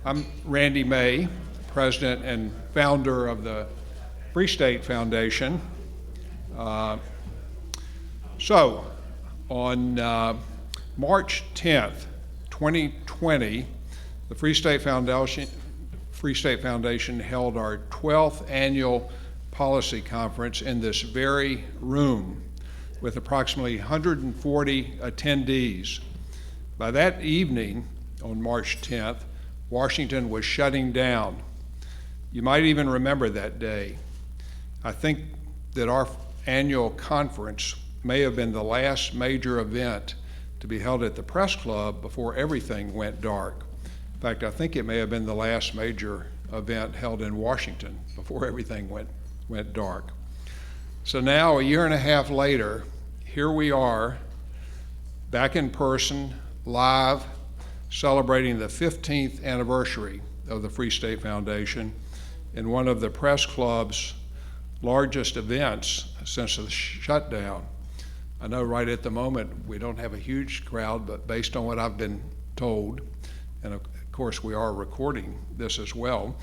I'm Randy May, president and founder of the Free State Foundation. So, on March 10th, 2020, the Free State Foundation held our 12th annual policy conference in this very room with approximately 140 attendees. By that evening, on March 10th, Washington was shutting down. You might even remember that day. I think that our annual conference may have been the last major event to be held at the Press Club before everything went dark. In fact, I think it may have been the last major event held in Washington before everything went dark. So now, a year and a half later, here we are, back in person, live, celebrating the 15th anniversary of the Free State Foundation in one of the Press Club's largest events since the shutdown. I know right at the moment we don't have a huge crowd, but based on what I've been told, and of course we are recording this as well,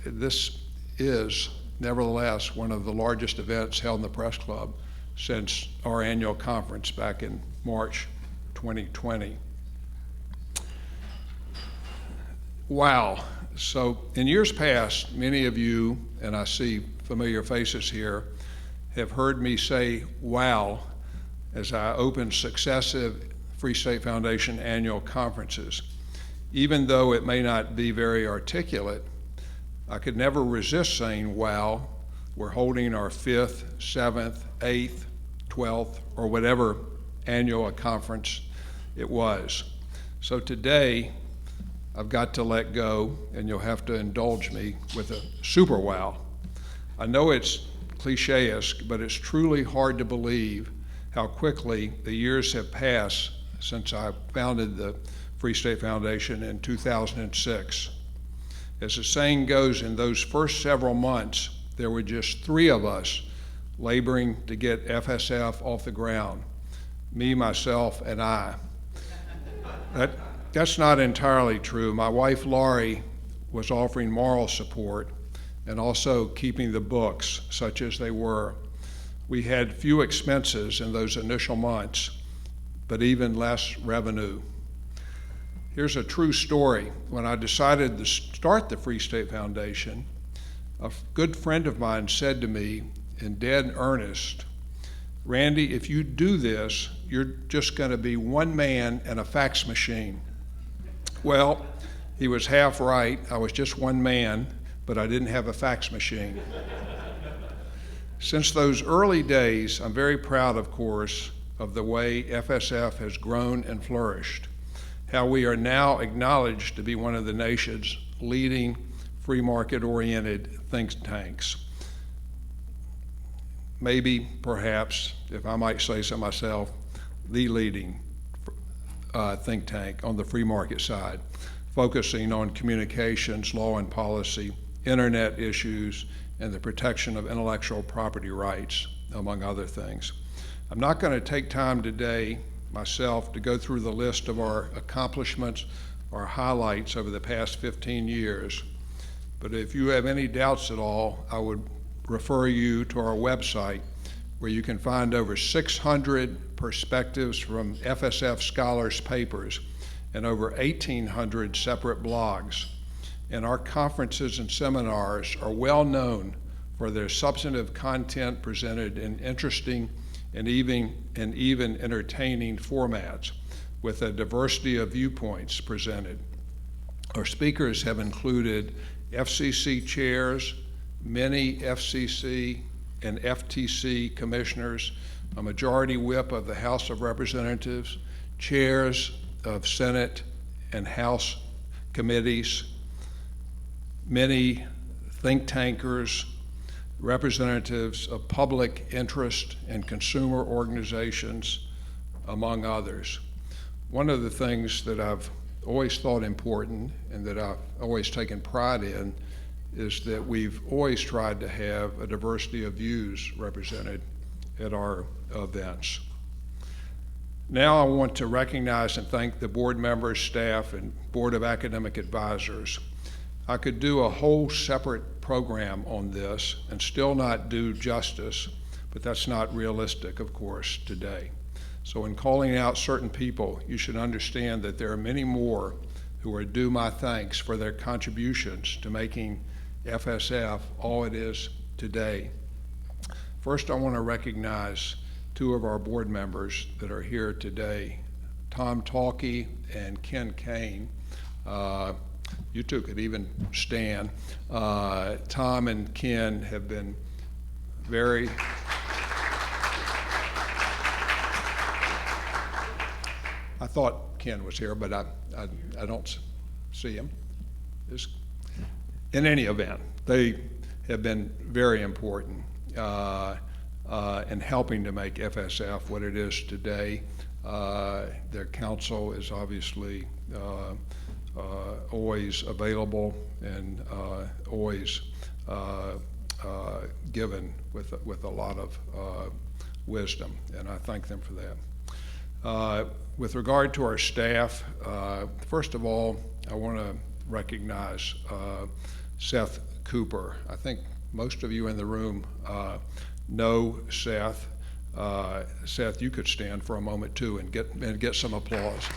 this is nevertheless one of the largest events held in the Press Club since our annual conference back in March 2020. Wow. So in years past, many of you, and I see familiar faces here, have heard me say wow as I open successive Free State Foundation annual conferences. Even though it may not be very articulate, I could never resist saying wow. We're holding our 5th, 7th, 8th, 12th, or whatever annual conference it was. So today, I've got to let go, and you'll have to indulge me with a super wow. I know it's cliche-esque, but it's truly hard to believe how quickly the years have passed since I founded the Free State Foundation in 2006. As the saying goes, in those first several months, there were just 3 of us laboring to get FSF off the ground, me, myself, and I. That's not entirely true. My wife, Laurie, was offering moral support and also keeping the books such as they were. We had few expenses in those initial months, but even less revenue. Here's a true story. When I decided to start the Free State Foundation, a good friend of mine said to me in dead earnest, "Randy, if you do this, you're just going to be one man and a fax machine." Well, he was half right. I was just one man, but I didn't have a fax machine. Since those early days, I'm very proud, of course, of the way FSF has grown and flourished, how we are now acknowledged to be one of the nation's leading free market-oriented think tanks. Maybe, perhaps, if I might say so myself, the leading think tank on the free market side, focusing on communications, law and policy, internet issues, and the protection of intellectual property rights, among other things. I'm not going to take time today, myself, to go through the list of our accomplishments or highlights over the past 15 years, but if you have any doubts at all, I would refer you to our website, where you can find over 600 perspectives from FSF scholars' papers and over 1,800 separate blogs. And our conferences and seminars are well known for their substantive content presented in interesting and even entertaining formats with a diversity of viewpoints presented. Our speakers have included FCC chairs, many FCC and FTC commissioners, a majority whip of the House of Representatives, chairs of Senate and House committees, many think tankers, representatives of public interest and consumer organizations, among others. One of the things that I've always thought important and that I've always taken pride in is that we've always tried to have a diversity of views represented at our events. Now I want to recognize and thank the board members, staff, and Board of Academic Advisors. I could do a whole separate program on this and still not do justice, but that's not realistic, of course, today. So in calling out certain people, you should understand that there are many more who are due my thanks for their contributions to making FSF all it is today. First, I want to recognize two of our board members that are here today, Talkey and Ken Kane. You two could even stand. Tom and Ken have been very I thought Ken was here, but I don't see him. In any event, they have been very important in helping to make FSF what it is today. Their counsel is obviously always available and always given with a lot of wisdom, and I thank them for that. With regard to our staff, first of all, I want to recognize Seth Cooper. I think most of you in the room know Seth. Seth, you could stand for a moment too and get some applause.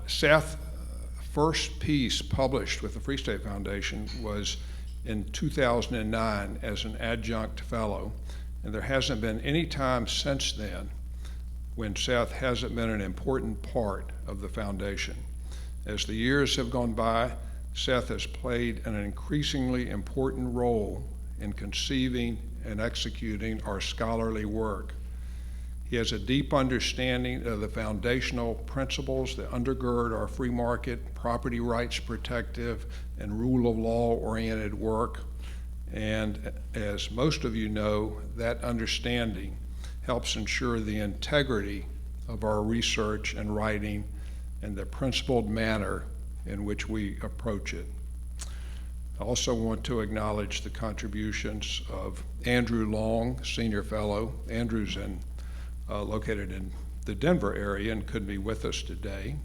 Seth's first piece published with the Free State Foundation was in 2009 as an adjunct fellow, and there hasn't been any time since then when Seth hasn't been an important part of the foundation. As the years have gone by, Seth has played an increasingly important role in conceiving and executing our scholarly work. He has a deep understanding of the foundational principles that undergird our free market, property rights protective, and rule of law oriented work. And as most of you know, that understanding helps ensure the integrity of our research and writing and the principled manner in which we approach it. I also want to acknowledge the contributions of Andrew Long, Senior Fellow. Andrew's located in the Denver area and couldn't be with us today.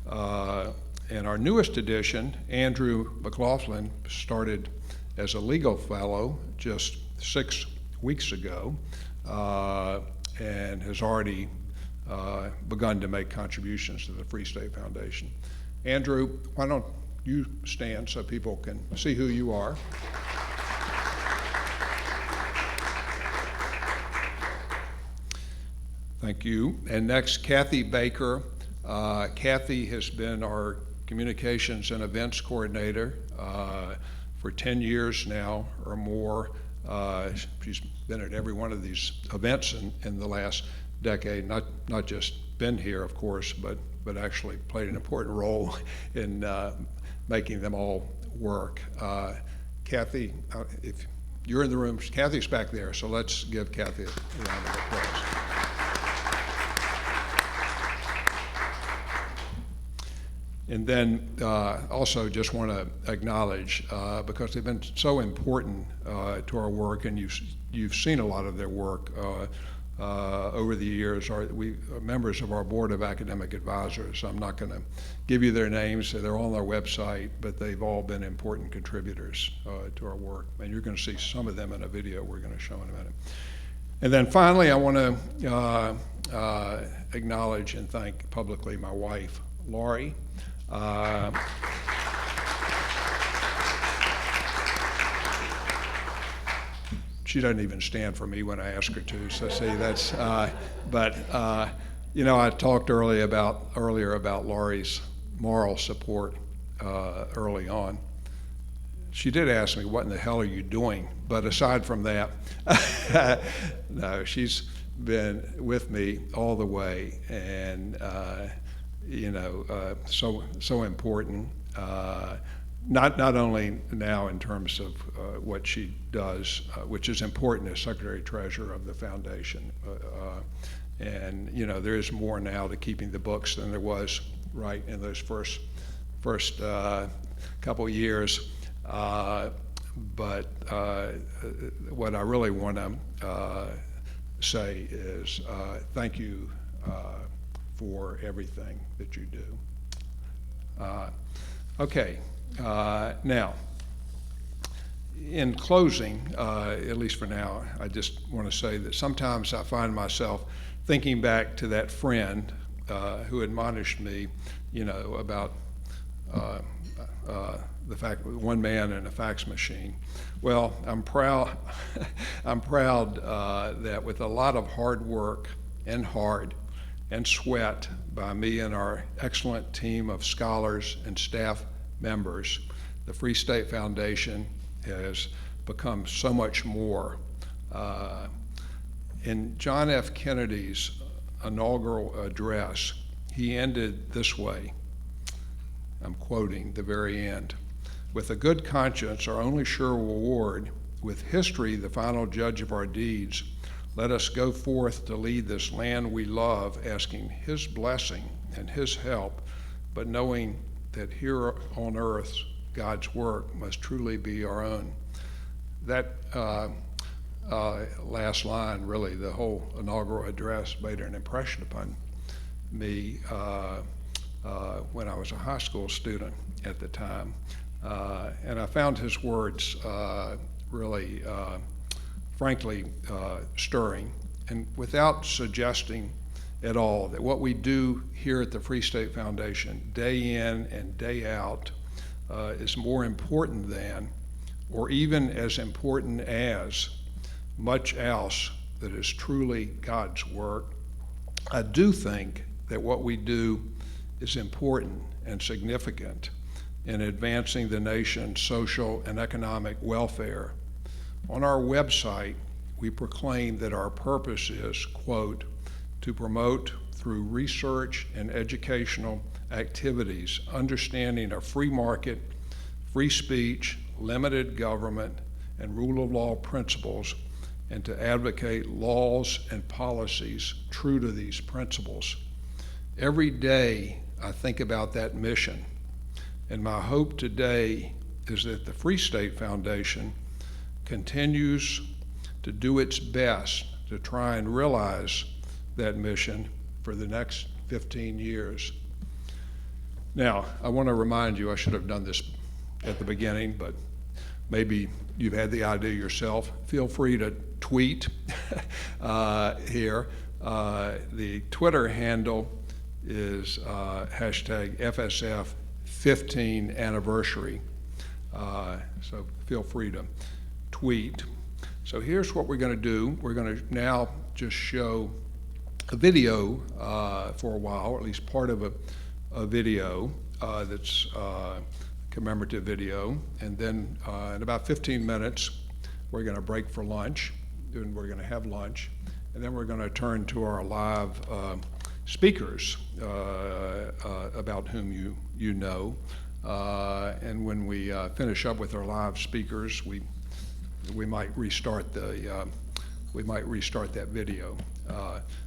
And our newest addition, Andrew McLaughlin, started as a legal fellow just 6 weeks ago and has already begun to make contributions to the Free State Foundation. Andrew, why don't you stand so people can see who you are? Thank you. And next, Kathy Baker. Kathy has been our communications and events coordinator for 10 years now or more. She's been at every one of these events in the last decade, not just been here, of course, but actually played an important role in making them all work. Kathy, if you're in the room, Kathy's back there, so let's give Kathy a round of applause. And then also just want to acknowledge, because they've been so important to our work, and you've seen a lot of their work over the years, we are members of our Board of Academic Advisors. I'm not going to give you their names, they're on our website, but they've all been important contributors to our work. And you're going to see some of them in a video we're going to show in a minute. And then finally, I want to acknowledge and thank publicly my wife, Laurie. She doesn't even stand for me when I ask her to, so see, that's, you know, I talked earlier about Laurie's moral support early on. She did ask me, what in the hell are you doing? But aside from that, no, she's been with me all the way, and you know, so important. Not only now in terms of what she does, which is important as Secretary Treasurer of the Foundation, and you know, there is more now to keeping the books than there was right in those first couple years. but what I really want to say is thank you for everything that you do. Okay, now, in closing, at least for now, I just want to say that sometimes I find myself thinking back to that friend who admonished me, about the fact that one man and a fax machine. Well, I'm proud. I'm proud that with a lot of hard work and heart and sweat by me and our excellent team of scholars and staff members, the Free State Foundation has become so much more. In John F. Kennedy's inaugural address, he ended this way, I'm quoting the very end, "With a good conscience, our only sure reward, with history the final judge of our deeds, let us go forth to lead this land we love, asking his blessing and his help, but knowing that here on earth God's work must truly be our own." That last line, really, the whole inaugural address made an impression upon me when I was a high school student at the time. And I found his words really, frankly, stirring. And without suggesting at all that what we do here at the Free State Foundation, day in and day out, is more important than, or even as important as, much else that is truly God's work, I do think that what we do is important and significant in advancing the nation's social and economic welfare. On our website, we proclaim that our purpose is, quote, to promote through research and educational activities, understanding of free market, free speech, limited government, and rule of law principles, and to advocate laws and policies true to these principles. Every day I think about that mission, and my hope today is that the Free State Foundation continues to do its best to try and realize that mission for the next 15 years. Now, I want to remind you, I should have done this at the beginning, but maybe you've had the idea yourself. Feel free to tweet here. The Twitter handle is hashtag FSF 15 anniversary. So feel free to tweet. So here's what we're going to do. We're going to now just show a video for a while, or at least part of a video that's commemorative video, and then in about 15 minutes we're going to break for lunch, and we're going to have lunch, and then we're going to turn to our live speakers about whom you know, and when we finish up with our live speakers, we might restart that video.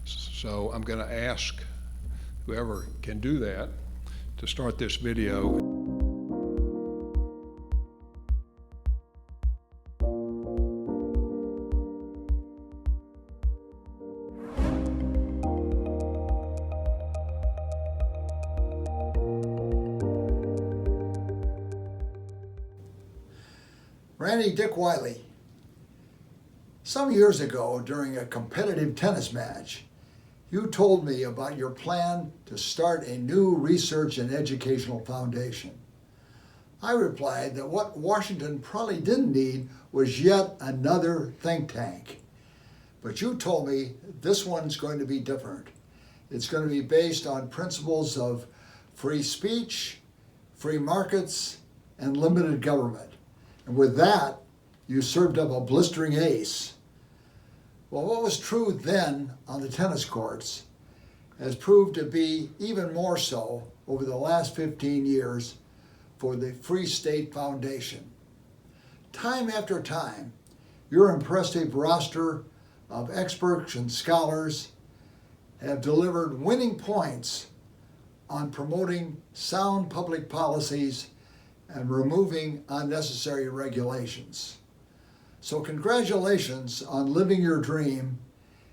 So I'm going to ask whoever can do that to start this video. Randy Dick Wiley. Some years ago, during a competitive tennis match, you told me about your plan to start a new research and educational foundation. I replied that what Washington probably didn't need was yet another think tank. But you told me this one's going to be different. It's going to be based on principles of free speech, free markets, and limited government. And with that, you served up a blistering ace. Well, what was true then on the tennis courts has proved to be even more so over the last 15 years for the Free State Foundation. Time after time, your impressive roster of experts and scholars have delivered winning points on promoting sound public policies and removing unnecessary regulations. So congratulations on living your dream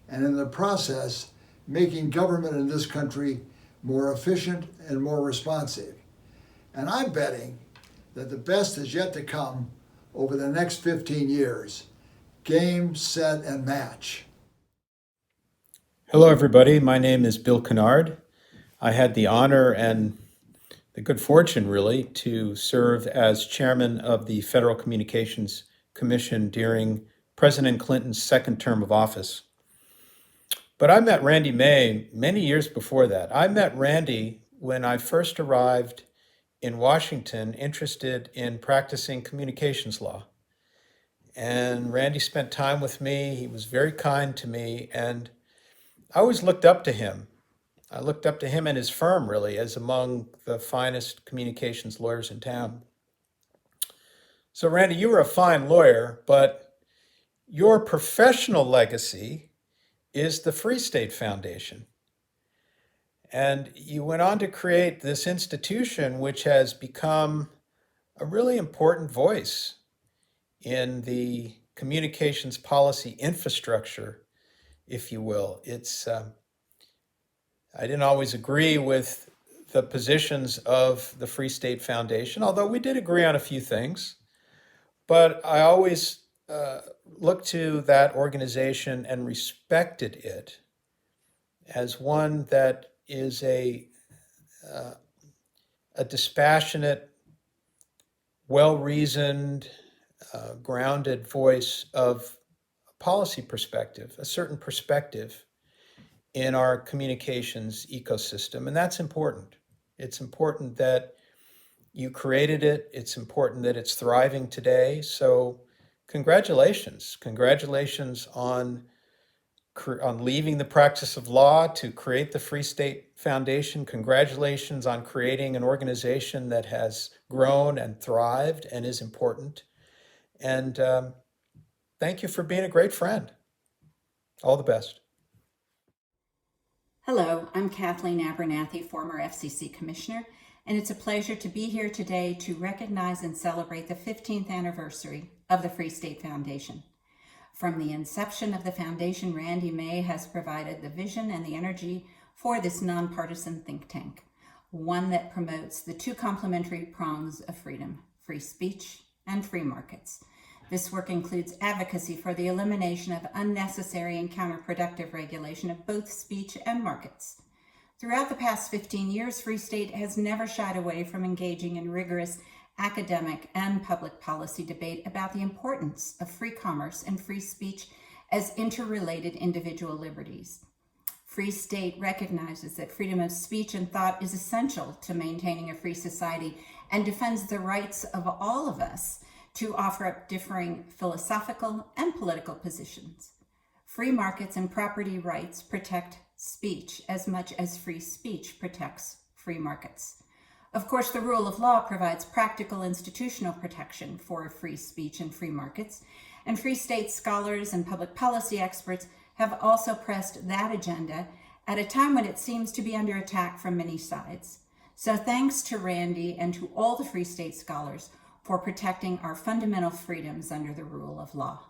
and in the process making government in this country more efficient and more responsive. And I'm betting that the best is yet to come over the next 15 years. Game, set, and match. Hello, everybody. My name is Bill Canard. I had the honor and the good fortune, really, to serve as chairman of the Federal Communications Commission during President Clinton's second term of office. But I met Randy May many years before that. I met Randy when I first arrived in Washington, interested in practicing communications law. And Randy spent time with me. He was very kind to me, and I always looked up to him. I looked up to him and his firm, really, as among the finest communications lawyers in town. So, Randy, you were a fine lawyer, but your professional legacy is the Free State Foundation. And you went on to create this institution which has become a really important voice in the communications policy infrastructure, if you will. I didn't always agree with the positions of the Free State Foundation, although we did agree on a few things. But I always looked to that organization and respected it as one that is a dispassionate, well-reasoned, grounded voice of a policy perspective, a certain perspective in our communications ecosystem. And that's important. It's important that you created it. It's important that it's thriving today. So congratulations. Congratulations on leaving the practice of law to create the Free State Foundation. Congratulations on creating an organization that has grown and thrived and is important. And thank you for being a great friend. All the best. Hello, I'm Kathleen Abernathy, former FCC Commissioner, and it's a pleasure to be here today to recognize and celebrate the 15th anniversary of the Free State Foundation. From the inception of the foundation, Randy May has provided the vision and the energy for this nonpartisan think tank, one that promotes the two complementary prongs of freedom, free speech and free markets. This work includes advocacy for the elimination of unnecessary and counterproductive regulation of both speech and markets. Throughout the past 15 years, Free State has never shied away from engaging in rigorous academic and public policy debate about the importance of free commerce and free speech as interrelated individual liberties. Free State recognizes that freedom of speech and thought is essential to maintaining a free society and defends the rights of all of us to offer up differing philosophical and political positions. Free markets and property rights protect speech as much as free speech protects free markets. Of course, the rule of law provides practical institutional protection for free speech and free markets, and Free State scholars and public policy experts have also pressed that agenda at a time when it seems to be under attack from many sides. So thanks to Randy and to all the Free State scholars for protecting our fundamental freedoms under the rule of law.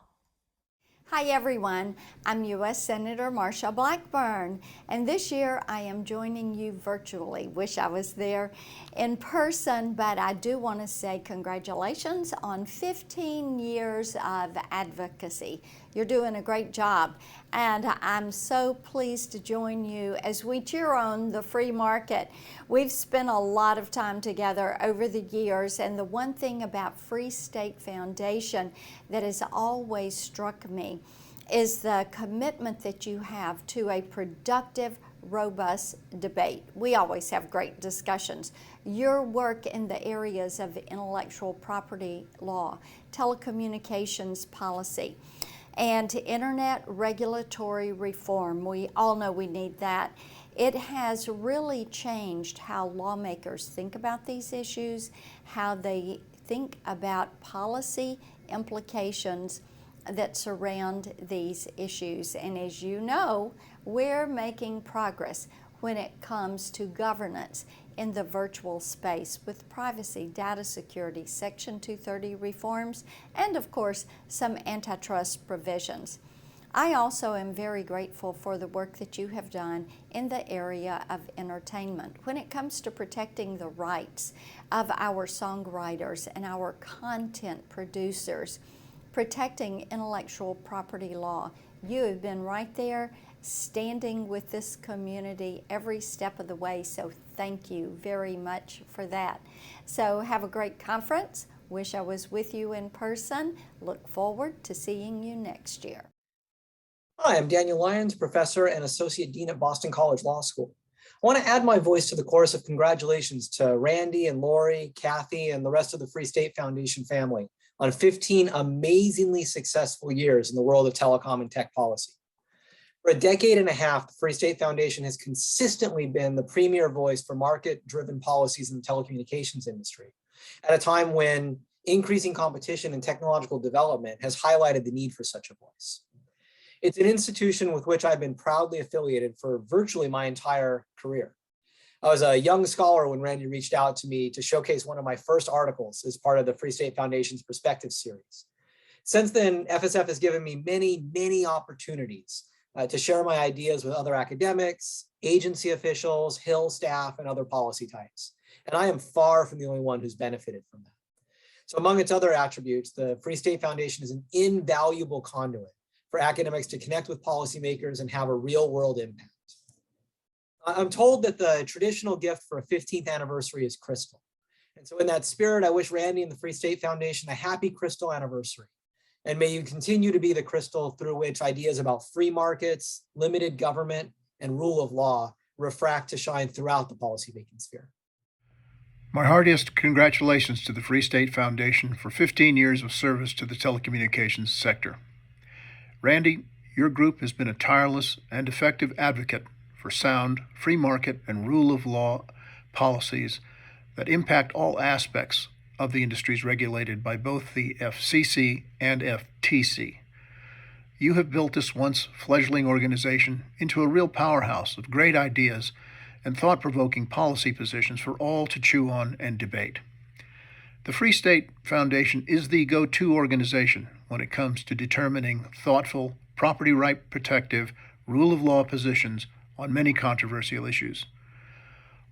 Hi everyone, I'm U.S. Senator Marsha Blackburn, and this year I am joining you virtually. Wish I was there in person, but I do want to say congratulations on 15 years of advocacy. You're doing a great job, and I'm so pleased to join you as we cheer on the free market. We've spent a lot of time together over the years, and the one thing about Free State Foundation that has always struck me is the commitment that you have to a productive, robust debate. We always have great discussions. Your work in the areas of intellectual property law, telecommunications policy, and internet regulatory reform. We all know we need that. It has really changed how lawmakers think about these issues, how they think about policy implications that surround these issues. And as you know, we're making progress when it comes to governance in the virtual space with privacy, data security, Section 230 reforms, and of course, some antitrust provisions. I also am very grateful for the work that you have done in the area of entertainment when it comes to protecting the rights of our songwriters and our content producers, protecting intellectual property law. You have been right there standing with this community every step of the way, so thank you very much for that. So have a great conference. Wish I was with you in person. Look forward to seeing you next year. Hi, I'm Daniel Lyons, professor and associate dean at Boston College Law School. I want to add my voice to the chorus of congratulations to Randy and Lori, Kathy, and the rest of the Free State Foundation family on 15 amazingly successful years in the world of telecom and tech policy. For a decade and a half, the Free State Foundation has consistently been the premier voice for market-driven policies in the telecommunications industry, at a time when increasing competition and technological development has highlighted the need for such a voice. It's an institution with which I've been proudly affiliated for virtually my entire career. I was a young scholar when Randy reached out to me to showcase one of my first articles as part of the Free State Foundation's Perspective series. Since then, FSF has given me many opportunities to share my ideas with other academics, agency officials, Hill staff, and other policy types. And I am far from the only one who's benefited from that. So among its other attributes, the Free State Foundation is an invaluable conduit for academics to connect with policymakers and have a real world impact. I'm told that the traditional gift for a 15th anniversary is crystal. And so in that spirit, I wish Randy and the Free State Foundation a happy crystal anniversary. And may you continue to be the crystal through which ideas about free markets, limited government, and rule of law refract to shine throughout the policymaking sphere. My heartiest congratulations to the Free State Foundation for 15 years of service to the telecommunications sector. Randy, your group has been a tireless and effective advocate for sound, free market, and rule of law policies that impact all aspects of the industries regulated by both the FCC and FTC. You have built this once fledgling organization into a real powerhouse of great ideas and thought-provoking policy positions for all to chew on and debate. The Free State Foundation is the go-to organization when it comes to determining thoughtful, property right protective, rule of law positions on many controversial issues.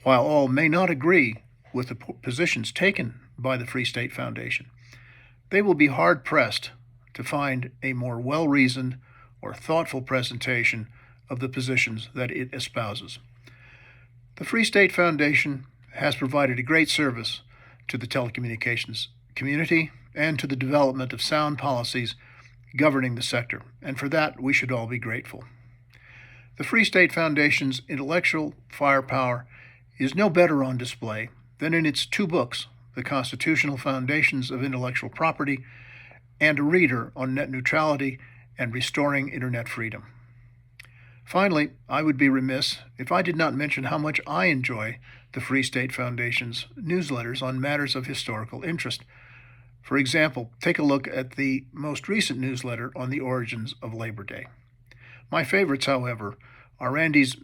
While all may not agree with the positions taken by the Free State Foundation, they will be hard-pressed to find a more well-reasoned or thoughtful presentation of the positions that it espouses. The Free State Foundation has provided a great service to the telecommunications community and to the development of sound policies governing the sector, and for that we should all be grateful. The Free State Foundation's intellectual firepower is no better on display than in its two books, The Constitutional Foundations of Intellectual Property and a reader on net neutrality and restoring internet freedom. Finally, I would be remiss if I did not mention how much I enjoy the Free State Foundation's newsletters on matters of historical interest. For example, take a look at the most recent newsletter on the origins of Labor Day. My favorites, however, are Randy's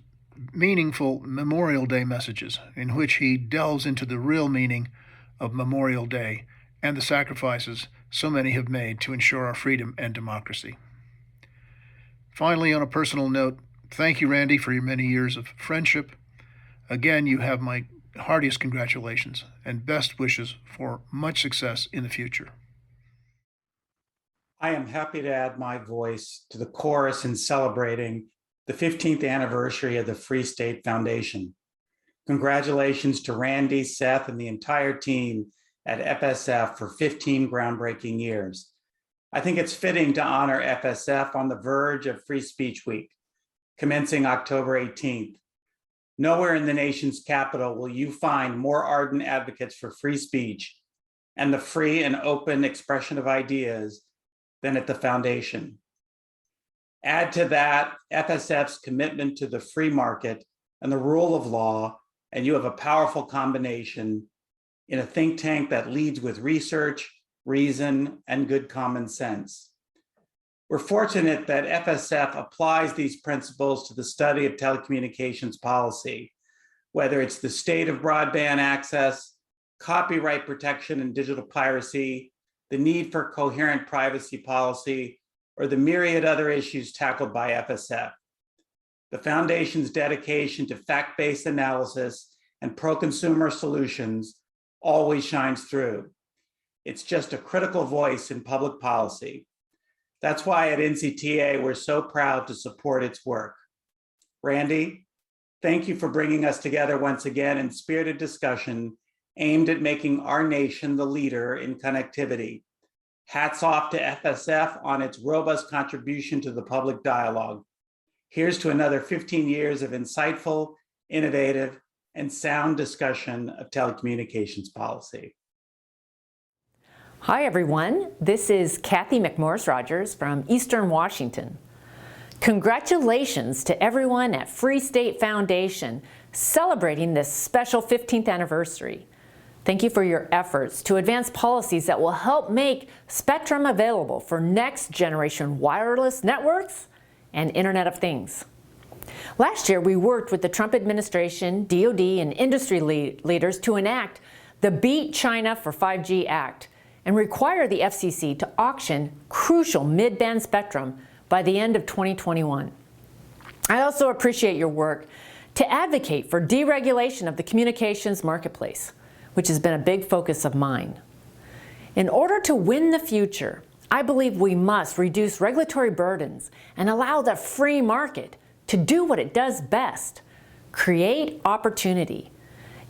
meaningful Memorial Day messages, in which he delves into the real meaning of Memorial Day and the sacrifices so many have made to ensure our freedom and democracy. Finally, on a personal note, thank you, Randy, for your many years of friendship. Again, you have my heartiest congratulations and best wishes for much success in the future. I am happy to add my voice to the chorus in celebrating the 15th anniversary of the Free State Foundation. Congratulations to Randy, Seth, and the entire team at FSF for 15 groundbreaking years. I think it's fitting to honor FSF on the verge of Free Speech Week, commencing October 18th. Nowhere in the nation's capital will you find more ardent advocates for free speech and the free and open expression of ideas than at the foundation. Add to that FSF's commitment to the free market and the rule of law, and you have a powerful combination in a think tank that leads with research, reason, and good common sense. We're fortunate that FSF applies these principles to the study of telecommunications policy, whether it's the state of broadband access, copyright protection and digital piracy, the need for coherent privacy policy, or the myriad other issues tackled by FSF. The Foundation's dedication to fact-based analysis and pro-consumer solutions always shines through. It's just a critical voice in public policy. That's why at NCTA, we're so proud to support its work. Randy, thank you for bringing us together once again in spirited discussion aimed at making our nation the leader in connectivity. Hats off to FSF on its robust contribution to the public dialogue. Here's to another 15 years of insightful, innovative, and sound discussion of telecommunications policy. Hi, everyone. This is Kathy Mcmorris Rogers from Eastern Washington. Congratulations to everyone at Free State Foundation celebrating this special 15th anniversary. Thank you for your efforts to advance policies that will help make spectrum available for next generation wireless networks and Internet of Things. Last year, we worked with the Trump administration, DoD, and industry leaders to enact the Beat China for 5G Act and require the FCC to auction crucial mid-band spectrum by the end of 2021. I also appreciate your work to advocate for deregulation of the communications marketplace, which has been a big focus of mine. In order to win the future, I believe we must reduce regulatory burdens and allow the free market to do what it does best, create opportunity.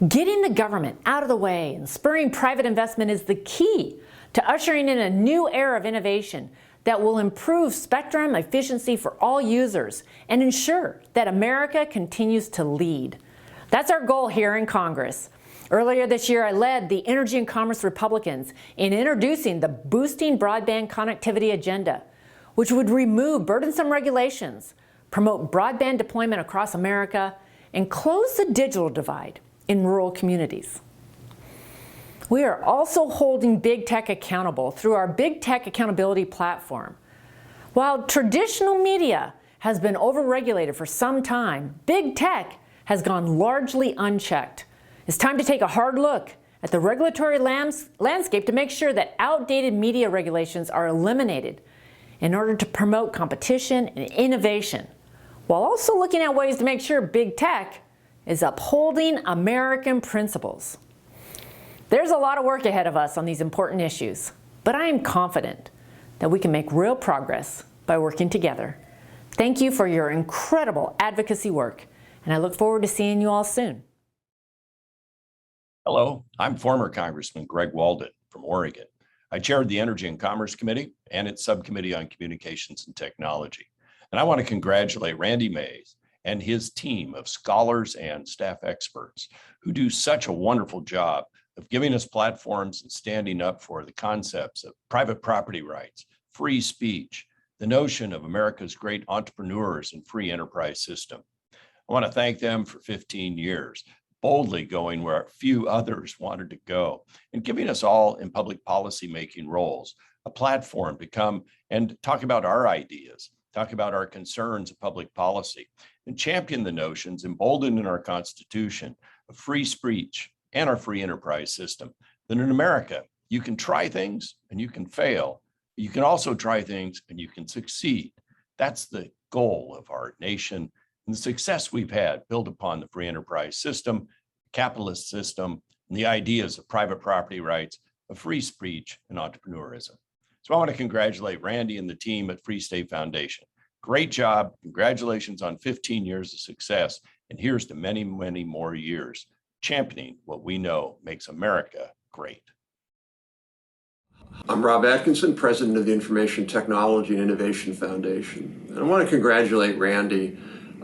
Getting the government out of the way and spurring private investment is the key to ushering in a new era of innovation that will improve spectrum efficiency for all users and ensure that America continues to lead. That's our goal here in Congress. Earlier this year, I led the Energy and Commerce Republicans in introducing the Boosting Broadband Connectivity Agenda, which would remove burdensome regulations, promote broadband deployment across America, and close the digital divide in rural communities. We are also holding big tech accountable through our Big Tech Accountability Platform. While traditional media has been overregulated for some time, big tech has gone largely unchecked. It's time to take a hard look at the regulatory landscape to make sure that outdated media regulations are eliminated in order to promote competition and innovation, while also looking at ways to make sure big tech is upholding American principles. There's a lot of work ahead of us on these important issues, but I am confident that we can make real progress by working together. Thank you for your incredible advocacy work, and I look forward to seeing you all soon. Hello, I'm former Congressman Greg Walden from Oregon. I chaired the Energy and Commerce Committee and its Subcommittee on Communications and Technology. And I want to congratulate Randy Mays and his team of scholars and staff experts who do such a wonderful job of giving us platforms and standing up for the concepts of private property rights, free speech, the notion of America's great entrepreneurs and free enterprise system. I want to thank them for 15 years, boldly going where few others wanted to go, and giving us all in public policy making roles a platform to come and talk about our ideas, talk about our concerns of public policy, and champion the notions emboldened in our Constitution of free speech and our free enterprise system. That in America, you can try things and you can fail. You can also try things and you can succeed. That's the goal of our nation. And the success we've had built upon the free enterprise system, capitalist system, and the ideas of private property rights, of free speech and entrepreneurism. So I want to congratulate Randy and the team at Free State Foundation. Great job. Congratulations on 15 years of success. And here's to many, many more years championing what we know makes America great. I'm Rob Atkinson, president of the Information Technology and Innovation Foundation. And I want to congratulate Randy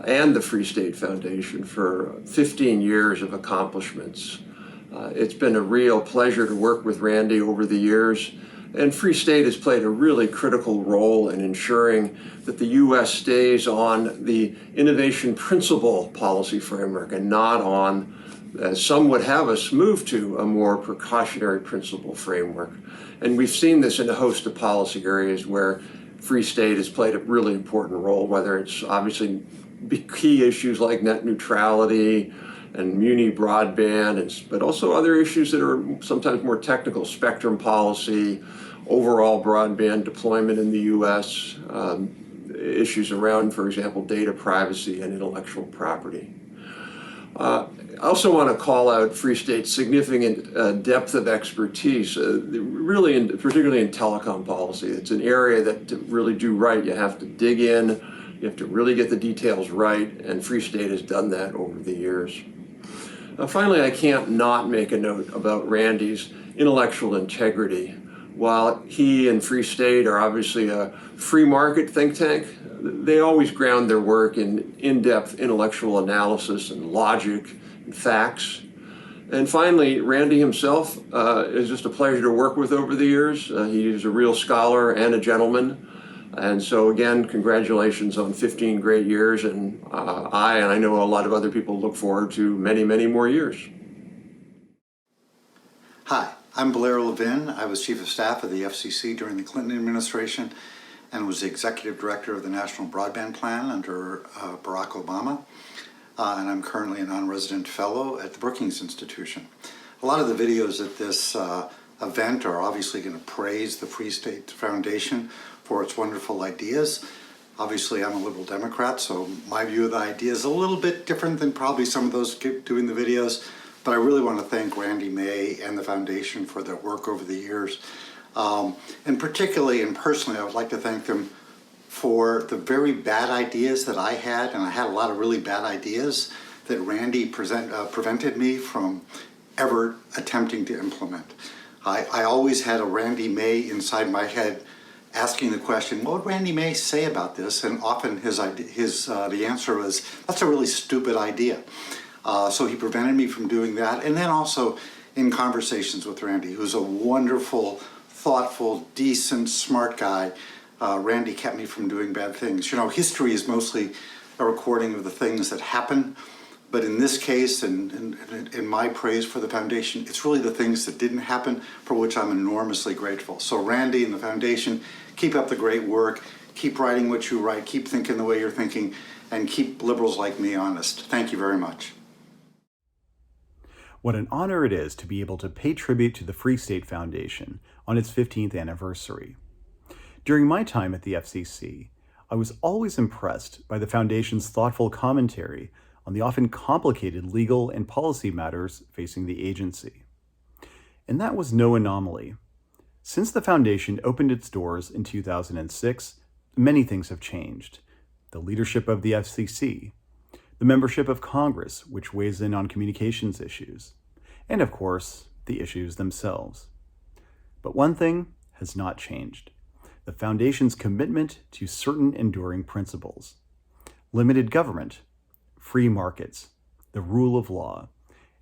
and the Free State Foundation for 15 years of accomplishments. It's been a real pleasure to work with Randy over the years, and Free State has played a really critical role in ensuring that the U.S. stays on the innovation principle policy framework and not on, as some would have us move to, a more precautionary principle framework. And we've seen this in a host of policy areas where Free State has played a really important role, whether it's obviously key issues like net neutrality, and muni broadband, but also other issues that are sometimes more technical, spectrum policy, overall broadband deployment in the U.S., issues around, for example, data privacy and intellectual property. I also want to call out Free State's significant depth of expertise, particularly in telecom policy. It's an area that to really do right, you have to dig in, you have to really get the details right, and Free State has done that over the years. Finally, I can't not make a note about Randy's intellectual integrity. While he and Free State are obviously a free market think tank, they always ground their work in in-depth intellectual analysis and logic and facts. And finally, Randy himself is just a pleasure to work with over the years. He is a real scholar and a gentleman. And so again, congratulations on 15 great years. And I know a lot of other people look forward to many, many more years. Hi, I'm Blair Lathen. I was Chief of Staff of the FCC during the Clinton administration and was the Executive Director of the National Broadband Plan under Barack Obama. And I'm currently a non-resident fellow at the Brookings Institution. A lot of the videos at this event are obviously going to praise the Free State Foundation for its wonderful ideas. Obviously, I'm a liberal Democrat, so my view of the idea is a little bit different than probably some of those doing the videos. But I really want to thank Randy May and the foundation for their work over the years. And particularly and personally, I would like to thank them for the very bad ideas that I had, and I had a lot of really bad ideas that Randy prevented me from ever attempting to implement. I always had a Randy May inside my head asking the question, what would Randy May say about this? And often the answer was, that's a really stupid idea. So he prevented me from doing that. And then also in conversations with Randy, who's a wonderful, thoughtful, decent, smart guy, Randy kept me from doing bad things. You know, history is mostly a recording of the things that happen. But in this case, and in my praise for the foundation, it's really the things that didn't happen, for which I'm enormously grateful. So Randy and the foundation, keep up the great work, keep writing what you write, keep thinking the way you're thinking, and keep liberals like me honest. Thank you very much. What an honor it is to be able to pay tribute to the Free State Foundation on its 15th anniversary. During my time at the FCC, I was always impressed by the foundation's thoughtful commentary on the often complicated legal and policy matters facing the agency. And that was no anomaly. Since the foundation opened its doors in 2006, many things have changed. The leadership of the FCC, the membership of Congress, which weighs in on communications issues, and of course, the issues themselves. But one thing has not changed: the foundation's commitment to certain enduring principles: limited government, free markets, the rule of law,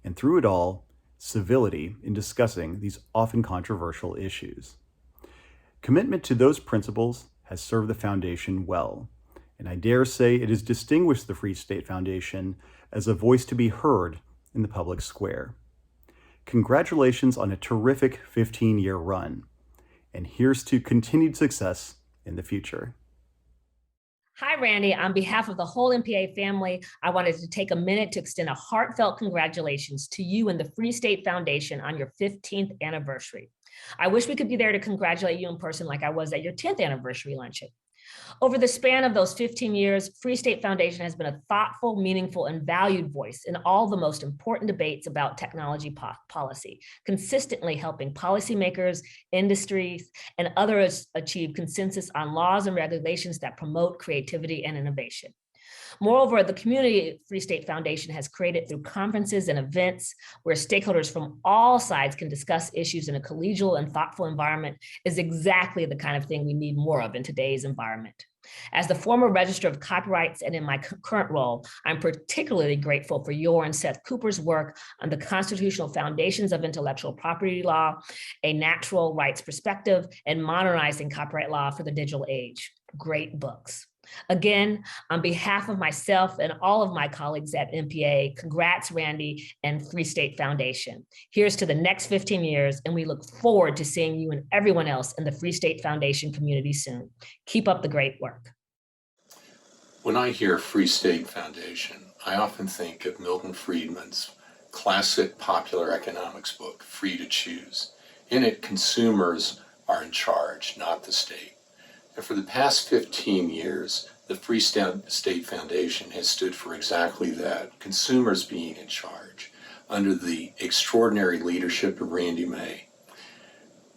and through it all, civility in discussing these often controversial issues. Commitment to those principles has served the foundation well, and I dare say it has distinguished the Free State Foundation as a voice to be heard in the public square. Congratulations on a terrific 15-year run, and here's to continued success in the future. Hi, Randy. On behalf of the whole MPA family, I wanted to take a minute to extend a heartfelt congratulations to you and the Free State Foundation on your 15th anniversary. I wish we could be there to congratulate you in person like I was at your 10th anniversary luncheon. Over the span of those 15 years, Free State Foundation has been a thoughtful, meaningful, and valued voice in all the most important debates about technology policy, consistently helping policymakers, industries, and others achieve consensus on laws and regulations that promote creativity and innovation. Moreover, the community Free State Foundation has created through conferences and events where stakeholders from all sides can discuss issues in a collegial and thoughtful environment is exactly the kind of thing we need more of in today's environment. As the former Register of Copyrights and in my current role, I'm particularly grateful for your and Seth Cooper's work on the constitutional foundations of intellectual property law, a natural rights perspective, and modernizing copyright law for the digital age. Great books. Again, on behalf of myself and all of my colleagues at MPA, congrats, Randy and Free State Foundation. Here's to the next 15 years, and we look forward to seeing you and everyone else in the Free State Foundation community soon. Keep up the great work. When I hear Free State Foundation, I often think of Milton Friedman's classic popular economics book, Free to Choose. In it, consumers are in charge, not the state. And for the past 15 years, the Free State Foundation has stood for exactly that, consumers being in charge, under the extraordinary leadership of Randy May.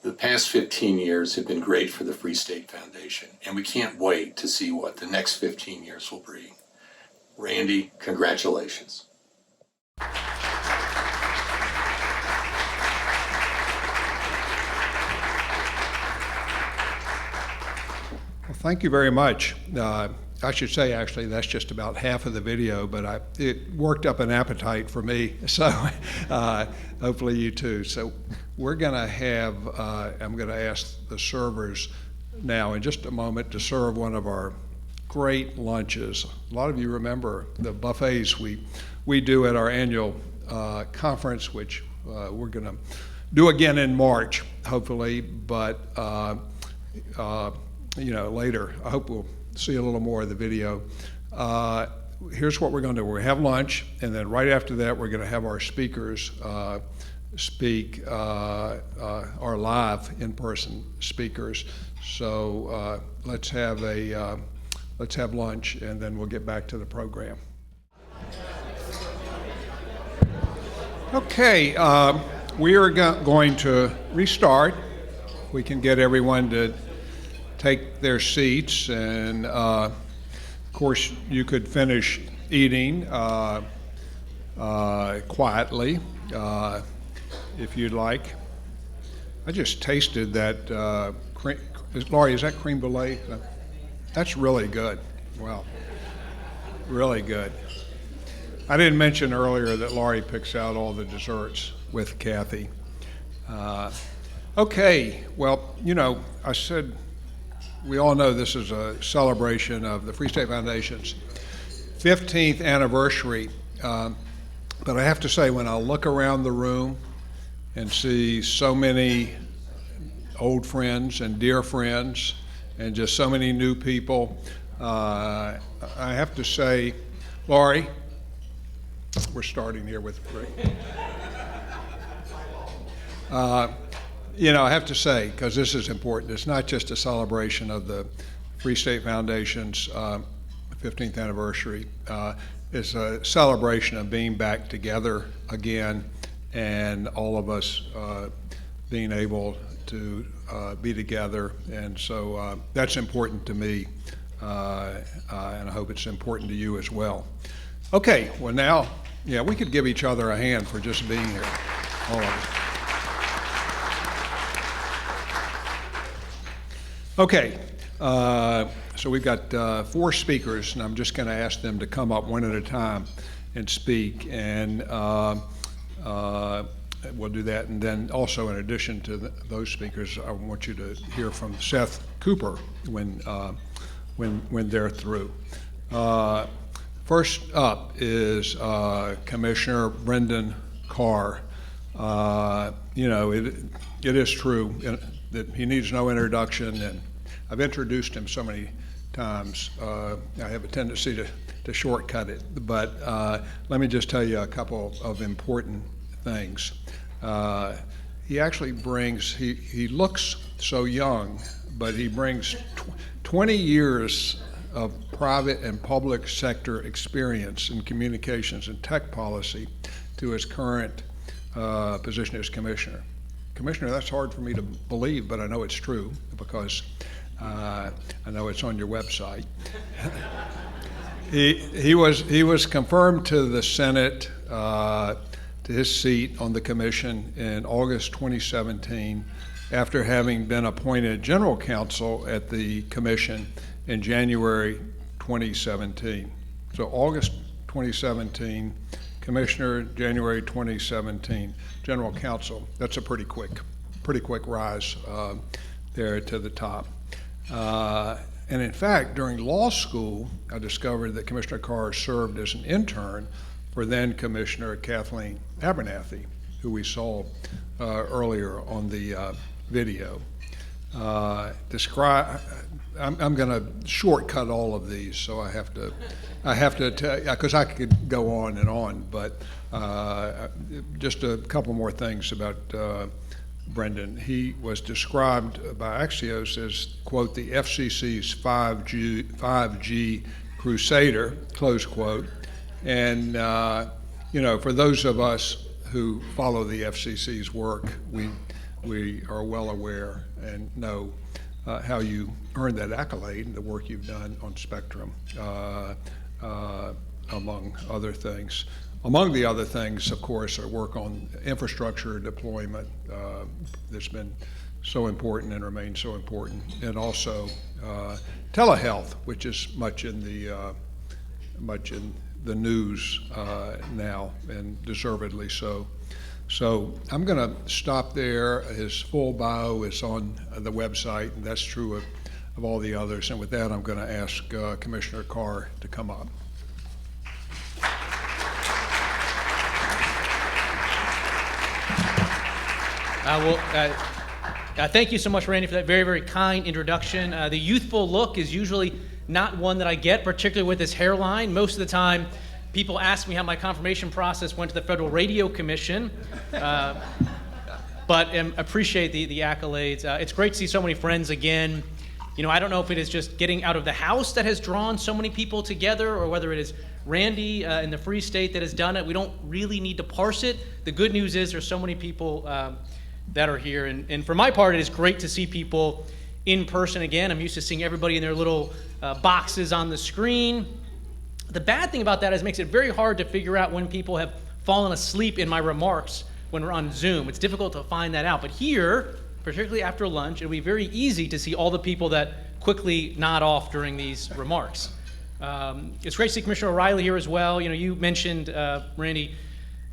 The past 15 years have been great for the Free State Foundation, and we can't wait to see what the next 15 years will bring. Randy, congratulations. Well, thank you very much. I should say, actually, that's just about half of the video, but it worked up an appetite for me, so hopefully you too. So we're going to have, I'm going to ask the servers now in just a moment to serve one of our great lunches. A lot of you remember the buffets we do at our annual conference, which we're going to do again in March, hopefully, but later. I hope we'll see a little more of the video. Here's what we're going to do. We're going to have lunch, and then right after that, we're going to have our speakers speak, our live in-person speakers. So let's have lunch, and then we'll get back to the program. Okay, we are going to restart. We can get everyone to take their seats, and of course you could finish eating quietly if you'd like. I just tasted that Laurie, is that creme brulee? That's really good. Wow, really good. I didn't mention earlier that Laurie picks out all the desserts with Kathy. Okay, well, I said we all know this is a celebration of the Free State Foundation's 15th anniversary, but I have to say, when I look around the room and see so many old friends and dear friends and just so many new people, I have to say, Laurie, we're starting here with great. I have to say, because this is important, it's not just a celebration of the Free State Foundation's 15th anniversary. It's a celebration of being back together again, and all of us being able to be together. And so that's important to me, and I hope it's important to you as well. Okay, well now, we could give each other a hand for just being here, all of us. Okay, so we've got 4 speakers, and I'm just going to ask them to come up one at a time and speak, and we'll do that. And then also, in addition to those speakers, I want you to hear from Seth Cooper when they're through. First up is Commissioner Brendan Carr. It is true that he needs no introduction, and I've introduced him so many times. I have a tendency to shortcut it, but let me just tell you a couple of important things. He actually brings, he looks so young, but he brings 20 years of private and public sector experience in communications and tech policy to his current position as commissioner. Commissioner, that's hard for me to believe, but I know it's true because I know it's on your website. He was confirmed to the Senate, to his seat on the commission in August 2017, after having been appointed general counsel at the commission in January 2017. So August 2017, commissioner, January 2017, general counsel. That's a pretty quick rise there to the top. And in fact, during law school, I discovered that Commissioner Carr served as an intern for then Commissioner Kathleen Abernathy, who we saw earlier on the video. describe. I'm going to shortcut all of these, so I have to tell, because I could go on and on, but just a couple more things about Brendan. He was described by Axios as, quote, the FCC's 5G crusader, close quote. And, for those of us who follow the FCC's work, we are well aware and know how you earned that accolade and the work you've done on Spectrum, among other things. Among the other things, of course, are work on infrastructure deployment that's been so important and remains so important, and also telehealth, which is much in the news now, and deservedly so. So I'm going to stop there. His full bio is on the website, and that's true of all the others. And with that, I'm going to ask Commissioner Carr to come up. Thank you so much, Randy, for that very, very kind introduction. The youthful look is usually not one that I get, particularly with this hairline. Most of the time, people ask me how my confirmation process went to the Federal Radio Commission, but appreciate the accolades. It's great to see so many friends again. I don't know if it is just getting out of the house that has drawn so many people together, or whether it is Randy in the Free State that has done it. We don't really need to parse it. The good news is there's so many people that are here. And for my part, it is great to see people in person again. I'm used to seeing everybody in their little boxes on the screen. The bad thing about that is it makes it very hard to figure out when people have fallen asleep in my remarks when we're on Zoom. It's difficult to find that out. But here, particularly after lunch, it'll be very easy to see all the people that quickly nod off during these remarks. It's great to see Commissioner O'Rielly here as well. You mentioned, Randy,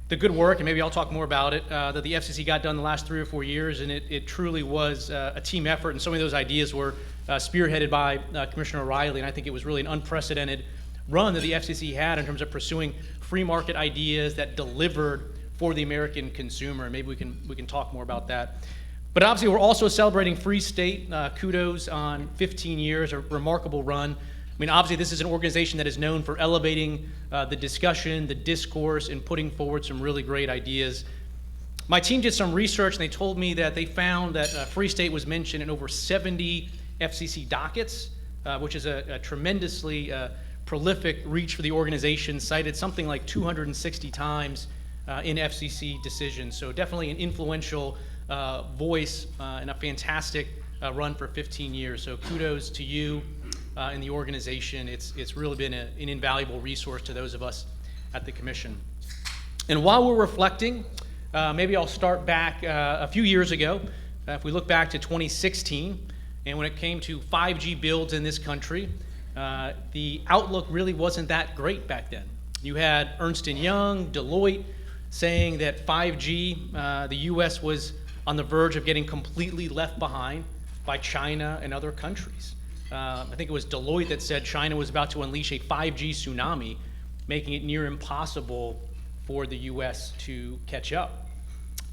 the good work, and maybe I'll talk more about it, that the FCC got done the last 3 or 4 years, and it truly was a team effort, and so many of those ideas were spearheaded by Commissioner O'Rielly, and I think it was really an unprecedented run that the FCC had in terms of pursuing free market ideas that delivered for the American consumer, and maybe we can talk more about that. But obviously, we're also celebrating Free State. Kudos on 15 years, a remarkable run. Obviously, this is an organization that is known for elevating the discussion, the discourse, and putting forward some really great ideas. My team did some research, and they told me that they found that Free State was mentioned in over 70 FCC dockets, which is a tremendously prolific reach for the organization, cited something like 260 times in FCC decisions. So definitely an influential voice and a fantastic run for 15 years. So kudos to you and the organization. It's really been an invaluable resource to those of us at the Commission. And while we're reflecting, maybe I'll start back a few years ago. If we look back to 2016, and when it came to 5G builds in this country, the outlook really wasn't that great back then. You had Ernst & Young, Deloitte saying that 5G, the US was on the verge of getting completely left behind by China and other countries. I think it was Deloitte that said China was about to unleash a 5G tsunami, making it near impossible for the US to catch up.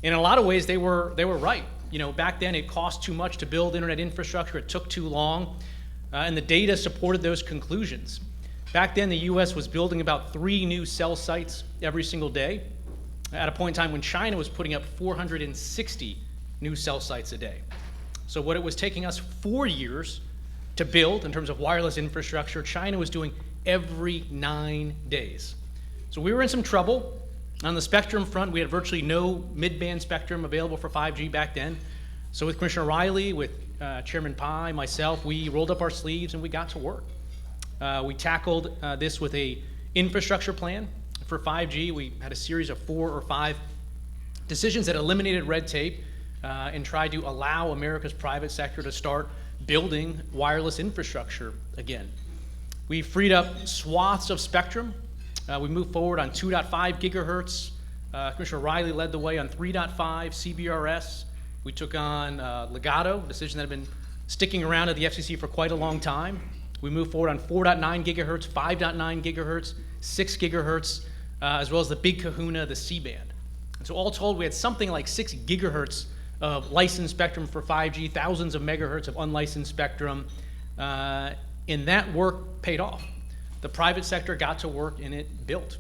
In a lot of ways, they were right. Back then it cost too much to build internet infrastructure, it took too long, and the data supported those conclusions. Back then, the US was building about 3 new cell sites every single day, at a point in time when China was putting up 460 new cell sites a day. So what it was taking us 4 years to build in terms of wireless infrastructure, China was doing every 9 days. So we were in some trouble. On the spectrum front, we had virtually no mid-band spectrum available for 5G back then. So with Commissioner O'Rielly, with Chairman Pai, myself, we rolled up our sleeves and we got to work. We tackled this with a infrastructure plan for 5G. We had a series of 4 or 5 decisions that eliminated red tape and tried to allow America's private sector to start building wireless infrastructure again. We freed up swaths of spectrum. We moved forward on 2.5 gigahertz. Commissioner O'Rielly led the way on 3.5 CBRS. We took on Legato, a decision that had been sticking around at the FCC for quite a long time. We moved forward on 4.9 gigahertz, 5.9 gigahertz, 6 gigahertz, as well as the big kahuna, the C-band. And so all told, we had something like 6 gigahertz of licensed spectrum for 5G, thousands of megahertz of unlicensed spectrum, and that work paid off. The private sector got to work and it built.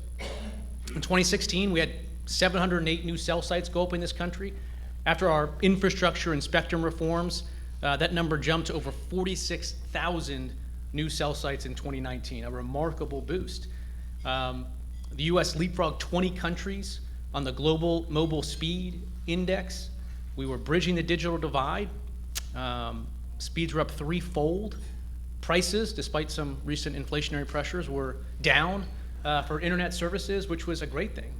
In 2016, we had 708 new cell sites go up in this country. After our infrastructure and spectrum reforms, that number jumped to over 46,000 new cell sites in 2019, a remarkable boost. The US leapfrogged 20 countries on the Global Mobile Speed Index. We were bridging the digital divide. Speeds were up threefold. Prices, despite some recent inflationary pressures, were down for internet services, which was a great thing.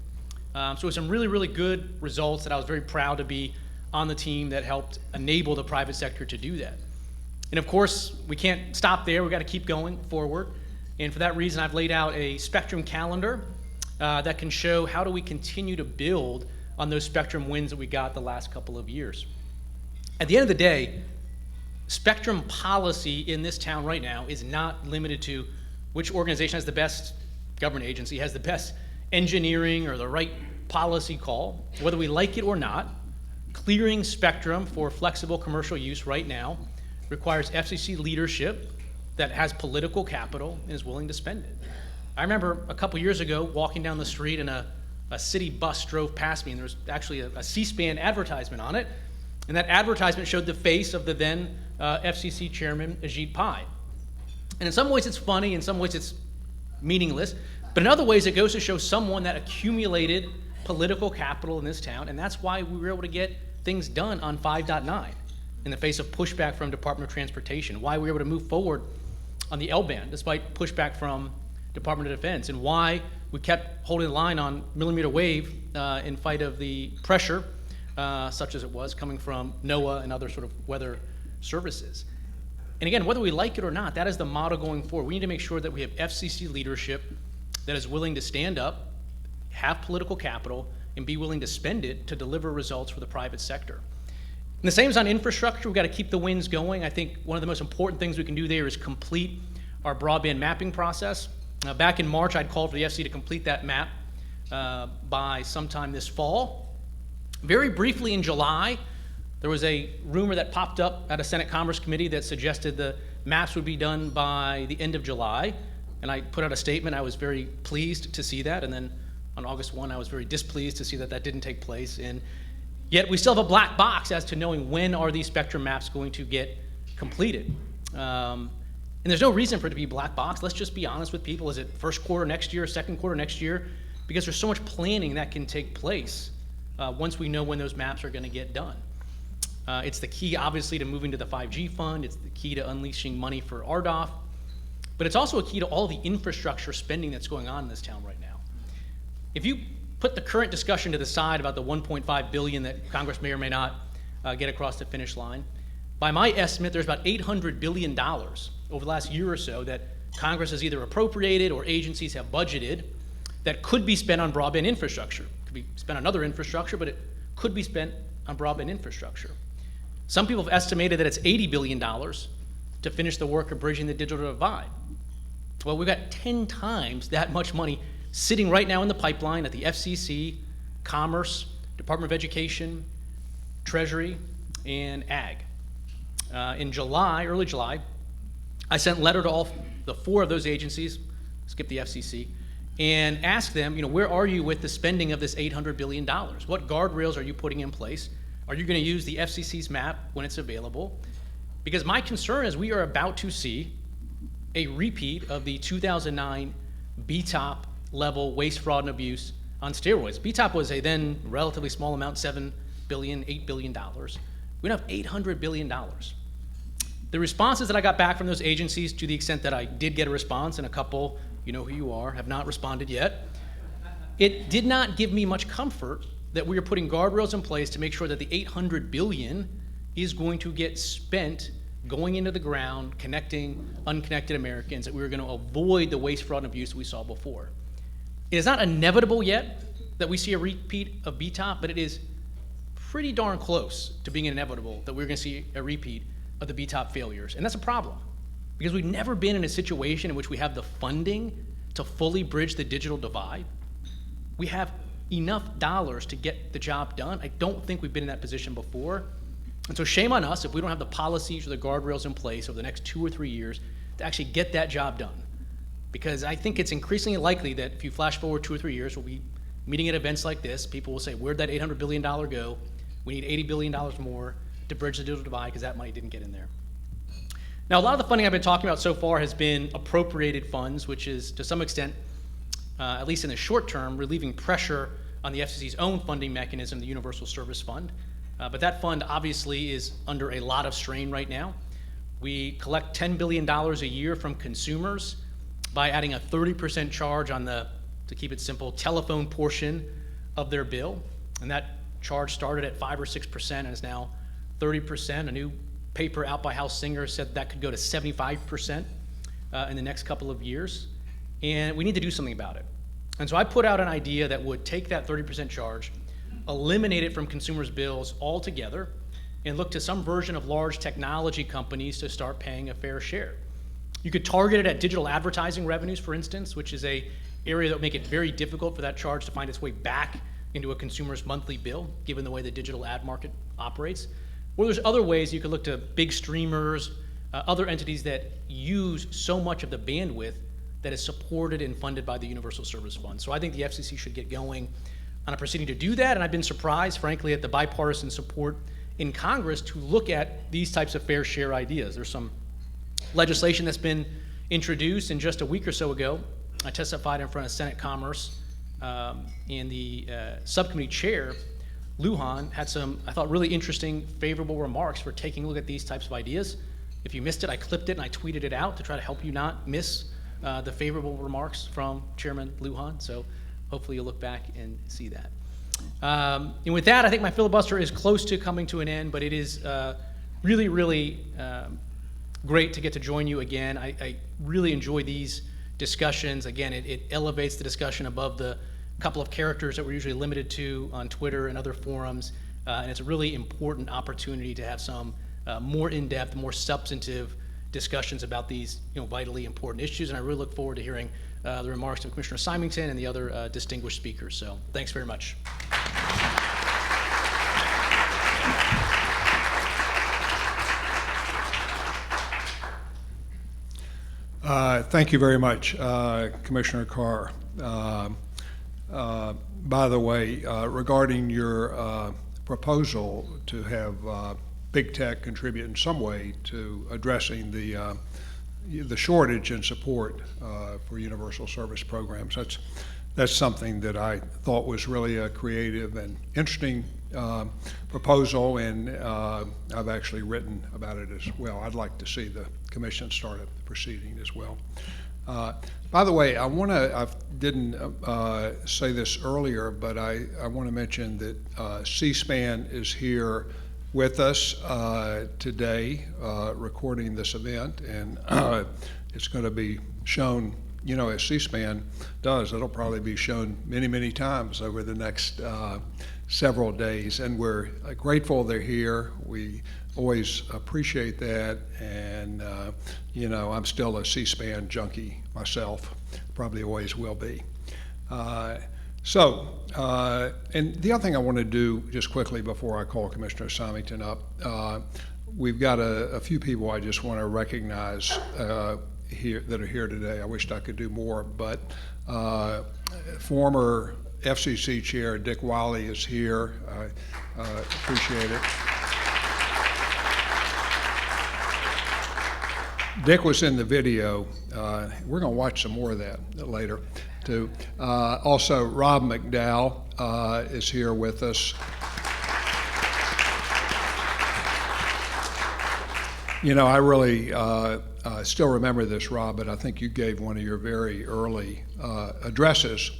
So it was some really, really good results that I was very proud to be on the team that helped enable the private sector to do that. And of course, we can't stop there. We've got to keep going forward. And for that reason, I've laid out a spectrum calendar that can show how do we continue to build on those spectrum wins that we got the last couple of years. At the end of the day, spectrum policy in this town right now is not limited to which organization has the best government agency, has the best engineering or the right policy call. Whether we like it or not, clearing spectrum for flexible commercial use right now requires FCC leadership that has political capital and is willing to spend it. I remember a couple years ago walking down the street and a city bus drove past me, and there was actually a C-SPAN advertisement on it, and that advertisement showed the face of the then FCC chairman, Ajit Pai. And in some ways it's funny, in some ways it's meaningless, but in other ways it goes to show someone that accumulated political capital in this town, and that's why we were able to get things done on 5.9 in the face of pushback from Department of Transportation, why we were able to move forward on the L-band despite pushback from Department of Defense, and why we kept holding the line on millimeter wave in spite of the pressure, such as it was, coming from NOAA and other sort of weather services. And again, whether we like it or not, that is the model going forward. We need to make sure that we have FCC leadership that is willing to stand up, have political capital, and be willing to spend it to deliver results for the private sector. And the same is on infrastructure. We've got to keep the wins going. I think one of the most important things we can do there is complete our broadband mapping process. Back in March, I'd called for the FCC to complete that map by sometime this fall. Very briefly in July, there was a rumor that popped up at a Senate Commerce Committee that suggested the maps would be done by the end of July. And I put out a statement. I was very pleased to see that. And then on August 1, I was very displeased to see that that didn't take place. And yet we still have a black box as to knowing when are these spectrum maps going to get completed. And there's no reason for it to be black box. Let's just be honest with people. Is it first quarter next year, second quarter next year? Because there's so much planning that can take place once we know when those maps are going to get done. It's the key, obviously, to moving to the 5G fund. It's the key to unleashing money for RDOF. But it's also a key to all the infrastructure spending that's going on in this town right now. If you put the current discussion to the side about the $1.5 billion that Congress may or may not get across the finish line, by my estimate, there's about $800 billion over the last year or so that Congress has either appropriated or agencies have budgeted that could be spent on broadband infrastructure. It could be spent on other infrastructure, but it could be spent on broadband infrastructure. Some people have estimated that it's $80 billion to finish the work of bridging the digital divide. Well, we've got 10 times that much money sitting right now in the pipeline at the FCC, Commerce, Department of Education, Treasury, and Ag. In July, early July, I sent a letter to all the 4 of those agencies, skip the FCC, and asked them, where are you with the spending of this $800 billion? What guardrails are you putting in place? Are you going to use the FCC's map when it's available? Because my concern is we are about to see a repeat of the 2009 BTOP level waste, fraud, and abuse on steroids. BTOP was a then relatively small amount, $7 billion, $8 billion. We now have $800 billion. The responses that I got back from those agencies, to the extent that I did get a response, and a couple, you know who you are, have not responded yet, it did not give me much comfort that we are putting guardrails in place to make sure that the $800 billion is going to get spent going into the ground, connecting unconnected Americans, that we were going to avoid the waste, fraud, and abuse that we saw before. It is not inevitable yet that we see a repeat of BTOP, but it is pretty darn close to being inevitable that we're going to see a repeat of the BTOP failures. And that's a problem, because we've never been in a situation in which we have the funding to fully bridge the digital divide. We have enough dollars to get the job done. I don't think we've been in that position before. And so shame on us if we don't have the policies or the guardrails in place over the next 2 or 3 years to actually get that job done. Because I think it's increasingly likely that if you flash forward 2 or 3 years, we'll be meeting at events like this, people will say, where'd that $800 billion go? We need $80 billion more to bridge the digital divide because that money didn't get in there. Now, a lot of the funding I've been talking about so far has been appropriated funds, which is to some extent, at least in the short term, relieving pressure on the FCC's own funding mechanism, the Universal Service Fund. But that fund obviously is under a lot of strain right now. We collect $10 billion a year from consumers by adding a 30% charge on the, to keep it simple, telephone portion of their bill. And that charge started at 5 or 6% and is now 30%. A new paper out by House Singer said that could go to 75% in the next couple of years. And we need to do something about it. And so I put out an idea that would take that 30% charge, eliminate it from consumers' bills altogether, and look to some version of large technology companies to start paying a fair share. You could target it at digital advertising revenues, for instance, which is an area that would make it very difficult for that charge to find its way back into a consumer's monthly bill, given the way the digital ad market operates. Or there's other ways you could look to big streamers, other entities that use so much of the bandwidth that is supported and funded by the Universal Service Fund. So I think the FCC should get going on a proceeding to do that, and I've been surprised, frankly, at the bipartisan support in Congress to look at these types of fair share ideas. There's some legislation that's been introduced, and just a week or so ago, I testified in front of Senate Commerce, and the subcommittee chair, Lujan, had some, I thought, really interesting, favorable remarks for taking a look at these types of ideas. If you missed it, I clipped it and I tweeted it out to try to help you not miss the favorable remarks from Chairman Lujan. So hopefully you'll look back and see that. And with that, I think my filibuster is close to coming to an end, but it is really, really great to get to join you again. I really enjoy these discussions. Again, it elevates the discussion above the couple of characters that we're usually limited to on Twitter and other forums. And it's a really important opportunity to have some more in-depth, more substantive discussions about these vitally important issues. And I really look forward to hearing the remarks of Commissioner Simington and the other distinguished speakers. So thanks very much. Thank you very much, Commissioner Carr. By the way, regarding your proposal to have big tech contribute in some way to addressing the shortage in support for universal service programs, that's something that I thought was really a creative and interesting proposal, and I've actually written about it as well. I'd like to see the Commission start a proceeding as well. By the way, I didn't say this earlier, but I want to mention that C-SPAN is here with us today, recording this event, and it's going to be shown, as C-SPAN does, it'll probably be shown many, many times over the next several days, and we're grateful they're here. We always appreciate that, and I'm still a C-SPAN junkie myself, probably always will be. And the other thing I want to do just quickly before I call Commissioner Simington up, we've got a few people I just want to recognize here that are here today. I wished I could do more, but former FCC Chair Dick Wiley is here. I appreciate it. Dick was in the video. We're going to watch some more of that later, too. Also, Rob Mcdowell is here with us. I really still remember this, Rob, but I think you gave one of your very early addresses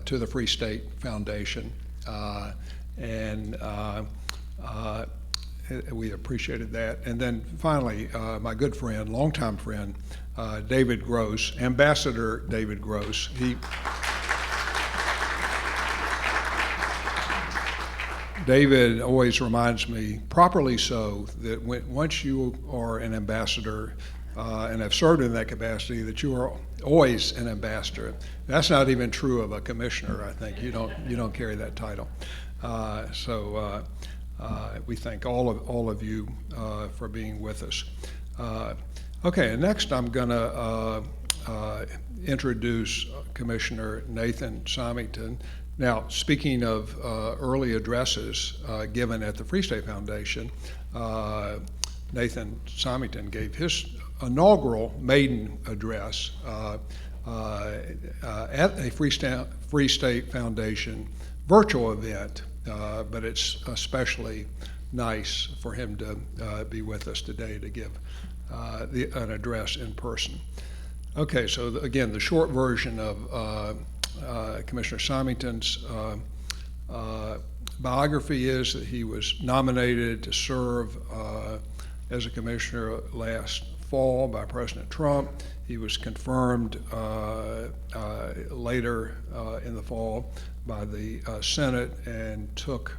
to the Free State Foundation. We appreciated that. And then finally, my good friend, longtime friend, David Gross, Ambassador David Gross. David always reminds me, properly so, that once you are an ambassador and have served in that capacity, that you are always an ambassador. That's not even true of a commissioner, I think. You don't carry that title. So we thank all of you for being with us. Okay, and next I'm going to introduce Commissioner Nathan Simington. Now, speaking of early addresses given at the Free State Foundation, Nathan Simington gave his inaugural maiden address at a Free State Foundation virtual event, but it's especially nice for him to be with us today to give an address in person. Okay, so again, the short version of Commissioner Simington's biography is that he was nominated to serve as a commissioner last fall by President Trump. He was confirmed later in the fall by the Senate and took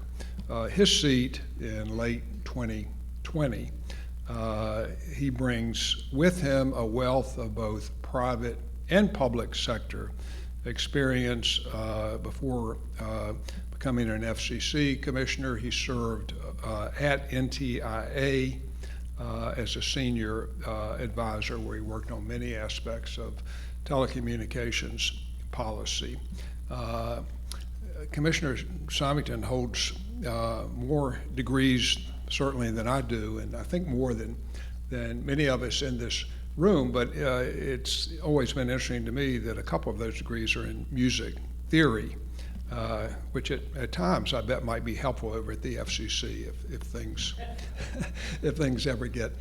his seat in late 2020. He brings with him a wealth of both private and public sector experience. Before becoming an FCC commissioner, he served at NTIA as a senior advisor, where he worked on many aspects of telecommunications policy. Commissioner Simington holds more degrees certainly than I do, and I think more than many of us in this room, but it's always been interesting to me that a couple of those degrees are in music theory, which at times I bet might be helpful over at the FCC if things if things ever get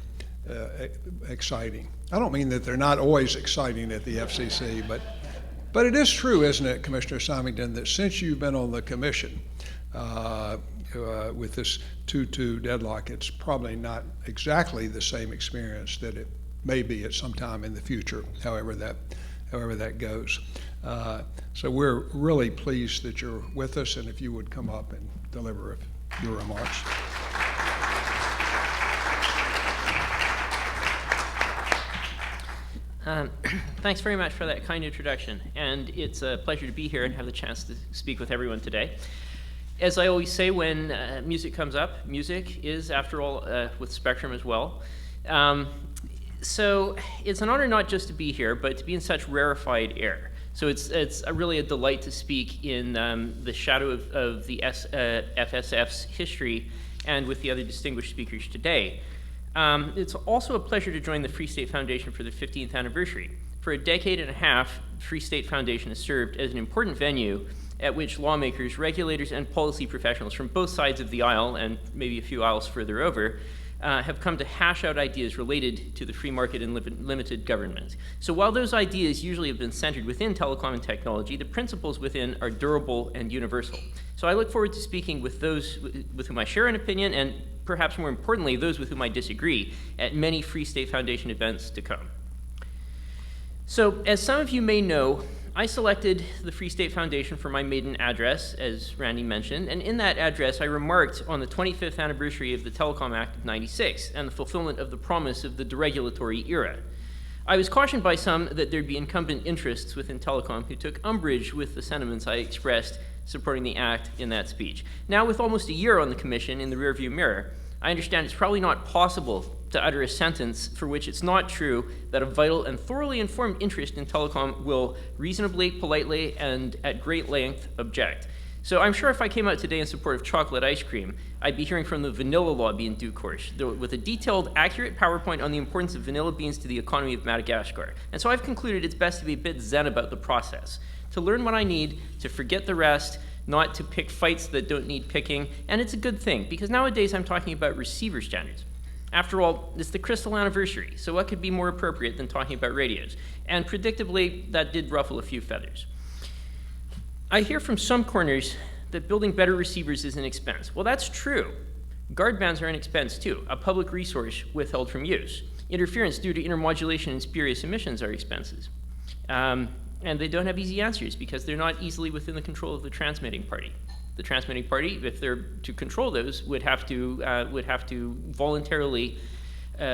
exciting. I don't mean that they're not always exciting at the FCC, but it is true, isn't it, Commissioner Simington, that since you've been on the commission with this 2-2 deadlock, it's probably not exactly the same experience that it may be at some time in the future, however that goes. So we're really pleased that you're with us, and if you would come up and deliver your remarks. Thanks very much for that kind introduction, and it's a pleasure to be here and have the chance to speak with everyone today. As I always say when music comes up, music is, after all, with Spectrum as well. So it's an honor not just to be here, but to be in such rarefied air. So it's really a delight to speak in the shadow of the FSF's history and with the other distinguished speakers today. It's also a pleasure to join the Free State Foundation for the 15th anniversary. For a decade and a half, Free State Foundation has served as an important venue at which lawmakers, regulators, and policy professionals from both sides of the aisle, and maybe a few aisles further over, have come to hash out ideas related to the free market and limited government. So while those ideas usually have been centered within telecom and technology, the principles within are durable and universal. So I look forward to speaking with those with whom I share an opinion, and perhaps more importantly, those with whom I disagree, at many Free State Foundation events to come. So as some of you may know, I selected the Free State Foundation for my maiden address, as Randy mentioned, and in that address I remarked on the 25th anniversary of the Telecom Act of '96 and the fulfillment of the promise of the deregulatory era. I was cautioned by some that there'd be incumbent interests within telecom who took umbrage with the sentiments I expressed supporting the act in that speech. Now, with almost a year on the commission in the rearview mirror, I understand it's probably not possible to utter a sentence for which it's not true that a vital and thoroughly informed interest in telecom will reasonably, politely, and at great length object. So I'm sure if I came out today in support of chocolate ice cream, I'd be hearing from the vanilla lobby in due course, with a detailed, accurate PowerPoint on the importance of vanilla beans to the economy of Madagascar. And so I've concluded it's best to be a bit zen about the process, to learn what I need, to forget the rest, not to pick fights that don't need picking, and it's a good thing, because nowadays I'm talking about receiver standards. After all, it's the crystal anniversary, so what could be more appropriate than talking about radios? And predictably, that did ruffle a few feathers. I hear from some corners that building better receivers is an expense. Well, that's true. Guard bands are an expense too, a public resource withheld from use. Interference due to intermodulation and spurious emissions are expenses. And they don't have easy answers because they're not easily within the control of the transmitting party. The transmitting party, if they're to control those, would have to voluntarily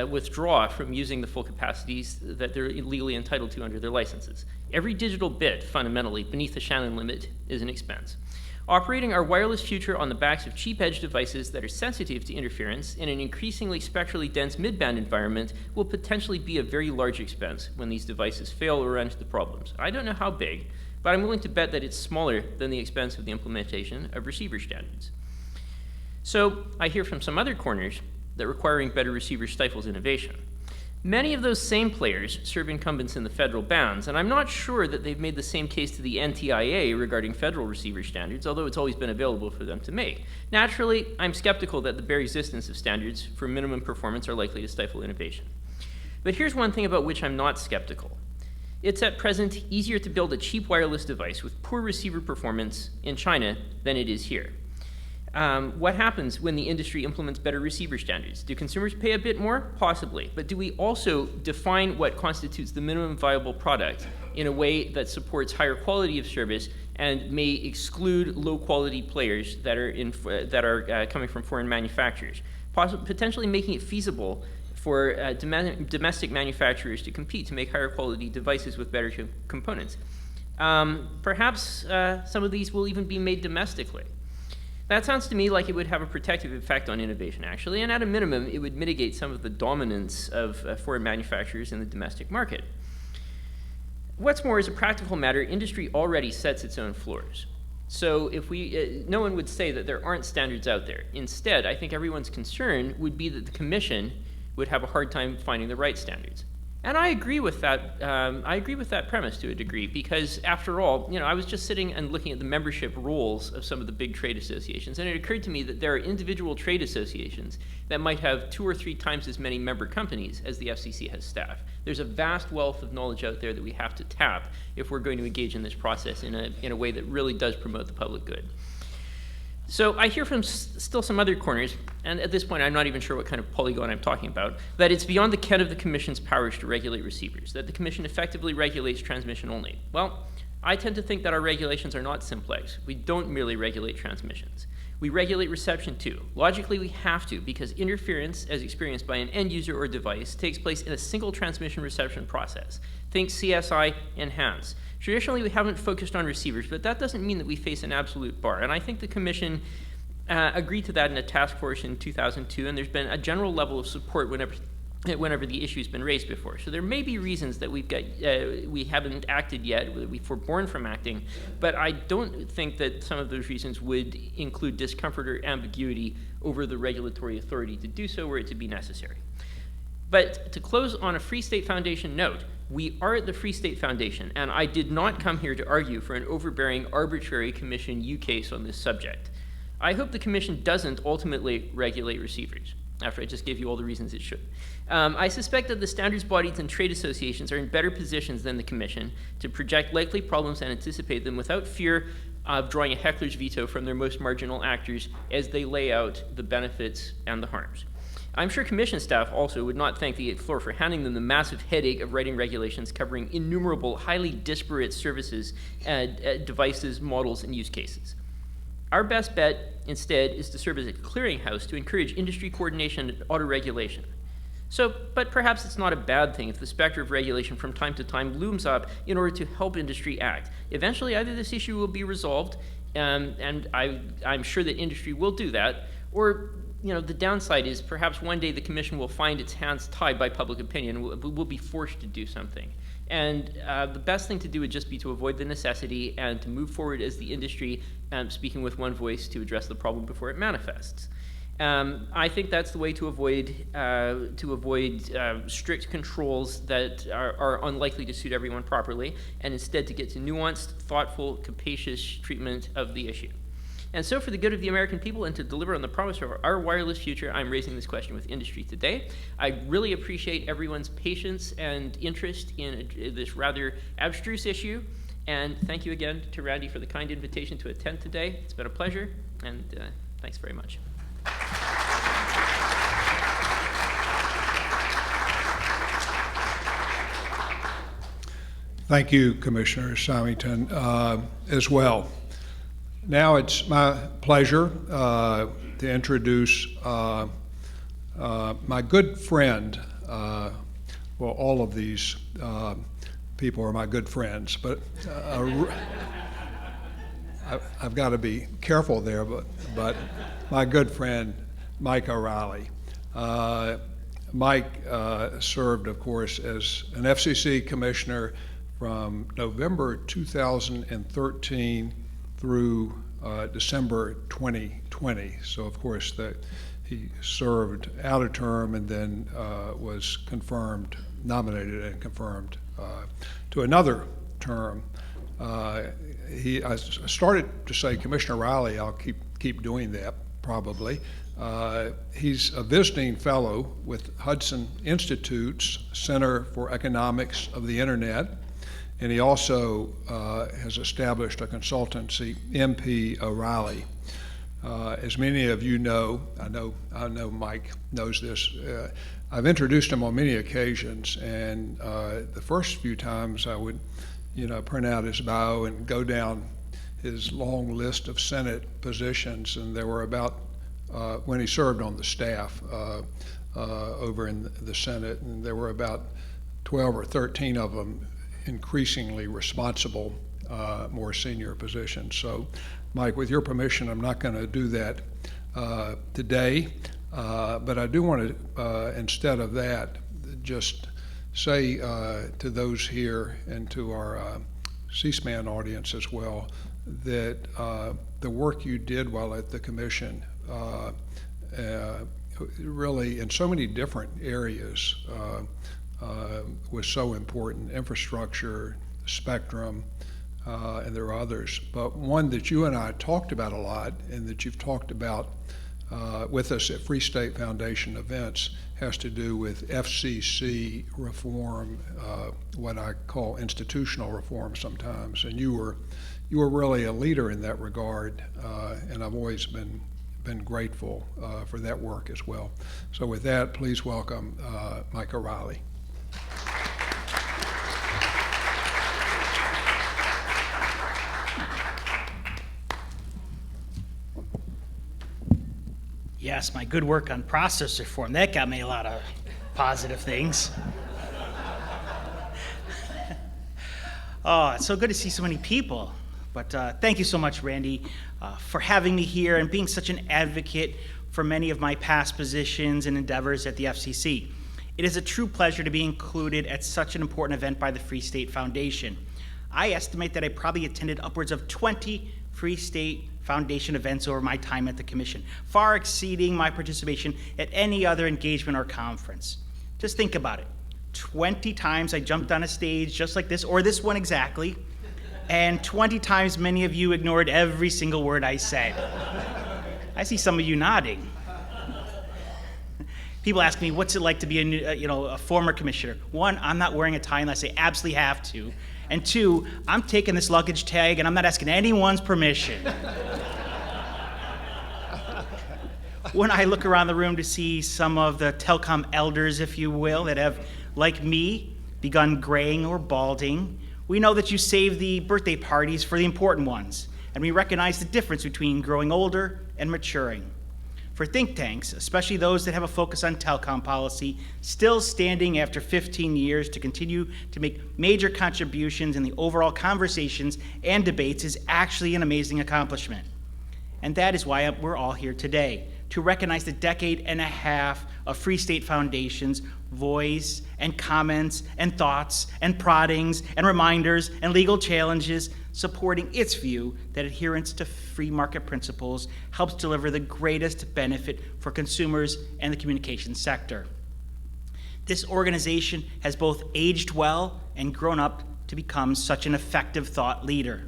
withdraw from using the full capacities that they're legally entitled to under their licenses. Every digital bit, fundamentally, beneath the Shannon limit is an expense. Operating our wireless future on the backs of cheap edge devices that are sensitive to interference in an increasingly spectrally dense midband environment will potentially be a very large expense when these devices fail or run into problems. I don't know how big, but I'm willing to bet that it's smaller than the expense of the implementation of receiver standards. So I hear from some other corners that requiring better receivers stifles innovation. Many of those same players serve incumbents in the federal bands, and I'm not sure that they've made the same case to the NTIA regarding federal receiver standards, although it's always been available for them to make. Naturally, I'm skeptical that the bare existence of standards for minimum performance are likely to stifle innovation. But here's one thing about which I'm not skeptical. It's at present easier to build a cheap wireless device with poor receiver performance in China than it is here. What happens when the industry implements better receiver standards? Do consumers pay a bit more? Possibly. But do we also define what constitutes the minimum viable product in a way that supports higher quality of service and may exclude low quality players that are coming from foreign manufacturers, potentially making it feasible for domestic manufacturers to compete to make higher quality devices with better components? Perhaps some of these will even be made domestically. That sounds to me like it would have a protective effect on innovation, actually, and at a minimum, it would mitigate some of the dominance of foreign manufacturers in the domestic market. What's more, as a practical matter, industry already sets its own floors. So if no one would say that there aren't standards out there. Instead, I think everyone's concern would be that the Commission would have a hard time finding the right standards. And I agree with that. I agree with that premise to a degree, because after all, I was just sitting and looking at the membership rolls of some of the big trade associations, and it occurred to me that there are individual trade associations that might have 2 or 3 times as many member companies as the FCC has staff. There's a vast wealth of knowledge out there that we have to tap if we're going to engage in this process in a way that really does promote the public good. So I hear from still some other corners, and at this point I'm not even sure what kind of polygon I'm talking about, that it's beyond the ken of the Commission's powers to regulate receivers, that the Commission effectively regulates transmission only. Well, I tend to think that our regulations are not simplex. We don't merely regulate transmissions. We regulate reception too. Logically, we have to, because interference, as experienced by an end user or device, takes place in a single transmission reception process. Think CSI enhance. Traditionally, we haven't focused on receivers, but that doesn't mean that we face an absolute bar. And I think the Commission agreed to that in a task force in 2002, and there's been a general level of support whenever the issue's been raised before. So there may be reasons that we haven't acted yet, we've forborne from acting, but I don't think that some of those reasons would include discomfort or ambiguity over the regulatory authority to do so were it to be necessary. But to close on a Free State Foundation note, we are the Free State Foundation, and I did not come here to argue for an overbearing, arbitrary Commission use-case on this subject. I hope the Commission doesn't ultimately regulate receivers, after I just gave you all the reasons it should. I suspect that the standards bodies and trade associations are in better positions than the Commission to project likely problems and anticipate them without fear of drawing a heckler's veto from their most marginal actors as they lay out the benefits and the harms. I'm sure Commission staff also would not thank the 8th floor for handing them the massive headache of writing regulations covering innumerable, highly disparate services, devices, models, and use cases. Our best bet, instead, is to serve as a clearinghouse to encourage industry coordination and auto-regulation. But perhaps it's not a bad thing if the specter of regulation from time to time looms up in order to help industry act. Eventually, either this issue will be resolved, and I'm sure that industry will do that, or the downside is perhaps one day the Commission will find its hands tied by public opinion and will be forced to do something. And the best thing to do would just be to avoid the necessity and to move forward as the industry, speaking with one voice to address the problem before it manifests. I think that's the way to avoid strict controls that are unlikely to suit everyone properly, and instead to get to nuanced, thoughtful, capacious treatment of the issue. And so for the good of the American people and to deliver on the promise of our wireless future, I'm raising this question with industry today. I really appreciate everyone's patience and interest in this rather abstruse issue. And thank you again to Randy for the kind invitation to attend today. It's been a pleasure, and thanks very much. Thank you, Commissioner Simington, as well. Now it's my pleasure to introduce My good friend, well, all of these people are my good friends, but I've got to be careful there, but my good friend, Mike O'Rielly. Mike served, of course, as an FCC commissioner from November 2013 through December 2020. So, of course, he served out of term and then was nominated and confirmed to another term. I started to say Commissioner Riley. I'll keep doing that probably. He's a visiting fellow with Hudson Institute's Center for Economics of the Internet, and he also has established a consultancy, MP O'Rielly. As many of you know, I know Mike knows this. I've introduced him on many occasions, and the first few times I would, print out his bio and go down his long list of Senate positions, and there were about, when he served on the staff over in the Senate, and there were about 12 or 13 of them increasingly responsible, more senior positions. So, Mike, with your permission, I'm not going to do that today, but I do want to, instead of that, just say to those here and to our C-SPAN audience as well, that the work you did while at the commission really in so many different areas was so important: infrastructure, spectrum, and there are others. But one that you and I talked about a lot, and that you've talked about with us at Free State Foundation events, has to do with FCC reform, what I call institutional reform sometimes. And you were really a leader in that regard, and I've always been grateful for that work as well. So with that, please welcome Mike O'Rielly. Yes, my good work on process reform, that got me a lot of positive things. Oh, it's so good to see so many people. But thank you so much, Randy, for having me here and being such an advocate for many of my past positions and endeavors at the FCC. It is a true pleasure to be included at such an important event by the Free State Foundation. I estimate that I probably attended upwards of 20 Free State Foundation events over my time at the Commission, far exceeding my participation at any other engagement or conference. Just think about it. 20 times I jumped on a stage just like this, or this one exactly, and 20 times many of you ignored every single word I said. I see some of you nodding. People ask me, what's it like to be a former commissioner? One, I'm not wearing a tie unless I absolutely have to. And two, I'm taking this luggage tag and I'm not asking anyone's permission. When I look around the room to see some of the Telecom elders, if you will, that have, like me, begun graying or balding, we know that you save the birthday parties for the important ones, and we recognize the difference between growing older and maturing. For think tanks, especially those that have a focus on telecom policy, still standing after 15 years to continue to make major contributions in the overall conversations and debates is actually an amazing accomplishment. And that is why we're all here today, to recognize the decade and a half of Free State Foundation's voice and comments and thoughts and proddings and reminders and legal challenges supporting its view that adherence to free market principles helps deliver the greatest benefit for consumers and the communications sector. This organization has both aged well and grown up to become such an effective thought leader.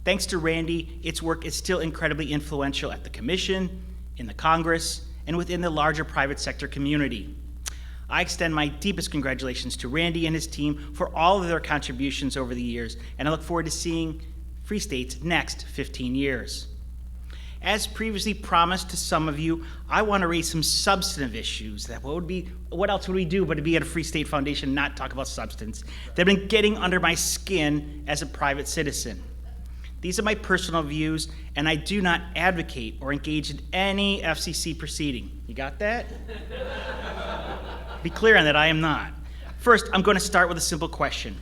Thanks to Randy, its work is still incredibly influential at the Commission, in the Congress, and within the larger private sector community. I extend my deepest congratulations to Randy and his team for all of their contributions over the years, and I look forward to seeing Free State's next 15 years. As previously promised to some of you, I want to raise some substantive issues. What else would we do but to be at a Free State Foundation and not talk about substance that have been getting under my skin as a private citizen. These are my personal views, and I do not advocate or engage in any FCC proceeding. You got that? Be clear on that, I am not. First, I'm going to start with a simple question.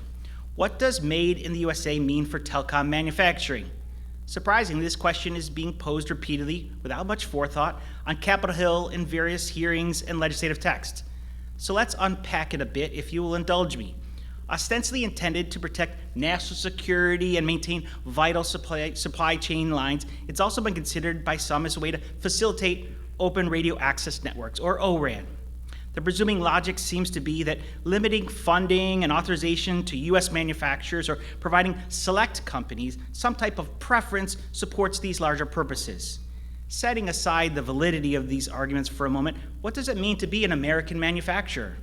What does made in the USA mean for telecom manufacturing? Surprisingly, this question is being posed repeatedly without much forethought on Capitol Hill in various hearings and legislative text. So let's unpack it a bit, if you will indulge me. Ostensibly intended to protect national security and maintain vital supply chain lines, it's also been considered by some as a way to facilitate open radio access networks, or ORAN. The presuming logic seems to be that limiting funding and authorization to U.S. manufacturers or providing select companies some type of preference supports these larger purposes. Setting aside the validity of these arguments for a moment, what does it mean to be an American manufacturer?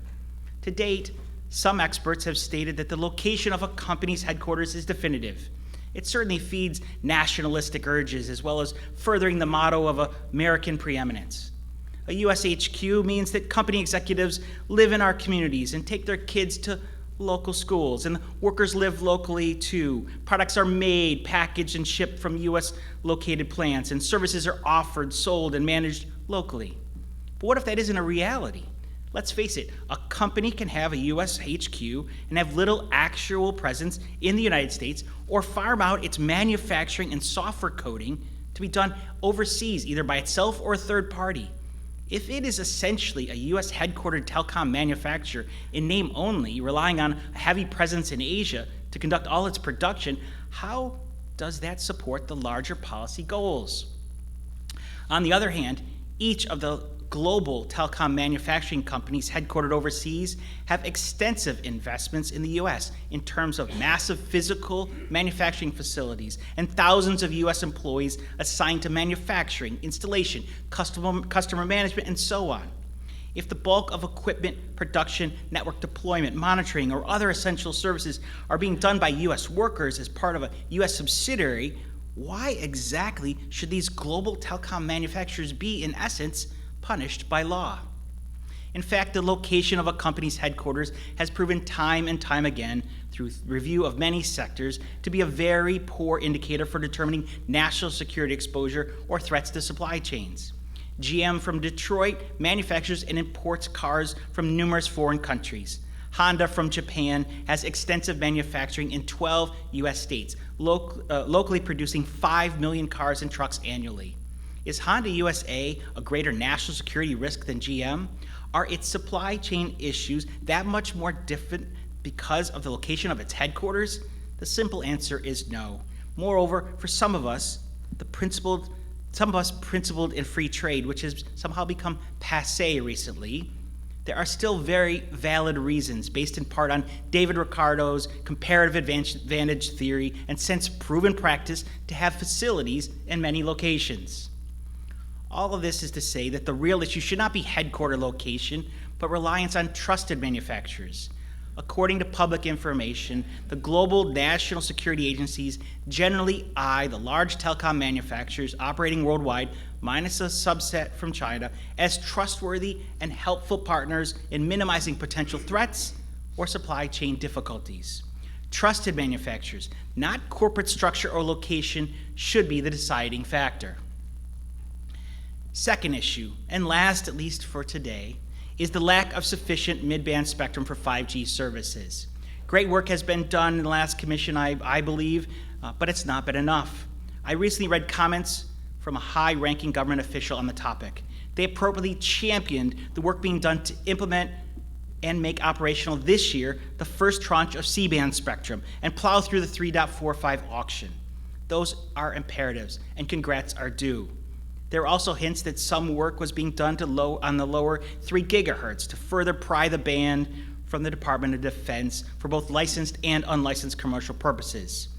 To date, some experts have stated that the location of a company's headquarters is definitive. It certainly feeds nationalistic urges as well as furthering the motto of American preeminence. A U.S. HQ means that company executives live in our communities and take their kids to local schools, and workers live locally too. Products are made, packaged, and shipped from U.S. located plants, and services are offered, sold, and managed locally. But what if that isn't a reality? Let's face it, a company can have a U.S. HQ and have little actual presence in the United States, or farm out its manufacturing and software coding to be done overseas, either by itself or a third party. If it is essentially a U.S. headquartered telecom manufacturer in name only, relying on a heavy presence in Asia to conduct all its production, how does that support the larger policy goals? On the other hand, each of the global telecom manufacturing companies headquartered overseas have extensive investments in the U.S. in terms of massive physical manufacturing facilities and thousands of U.S. employees assigned to manufacturing, installation, customer management, and so on. If the bulk of equipment, production, network deployment, monitoring, or other essential services are being done by U.S. workers as part of a U.S. subsidiary, why exactly should these global telecom manufacturers be, in essence, punished by law? In fact, the location of a company's headquarters has proven time and time again through review of many sectors to be a very poor indicator for determining national security exposure or threats to supply chains. GM from Detroit manufactures and imports cars from numerous foreign countries. Honda from Japan has extensive manufacturing in 12 U.S. states, locally producing 5 million cars and trucks annually. Is Honda USA a greater national security risk than GM? Are its supply chain issues that much more different because of the location of its headquarters? The simple answer is no. Moreover, for some of us principled in free trade, which has somehow become passé recently, there are still very valid reasons, based in part on David Ricardo's comparative advantage theory and since proven practice, to have facilities in many locations. All of this is to say that the real issue should not be headquarter location, but reliance on trusted manufacturers. According to public information, the global national security agencies generally eye the large telecom manufacturers operating worldwide, minus a subset from China, as trustworthy and helpful partners in minimizing potential threats or supply chain difficulties. Trusted manufacturers, not corporate structure or location, should be the deciding factor. Second issue, and last at least for today, is the lack of sufficient mid-band spectrum for 5G services. Great work has been done in the last commission, I believe, but it's not been enough. I recently read comments from a high-ranking government official on the topic. They appropriately championed the work being done to implement and make operational this year the first tranche of C-band spectrum and plow through the 3.45 auction. Those are imperatives, and congrats are due. There are also hints that some work was being done on the lower 3 gigahertz to further pry the band from the Department of Defense for both licensed and unlicensed commercial purposes.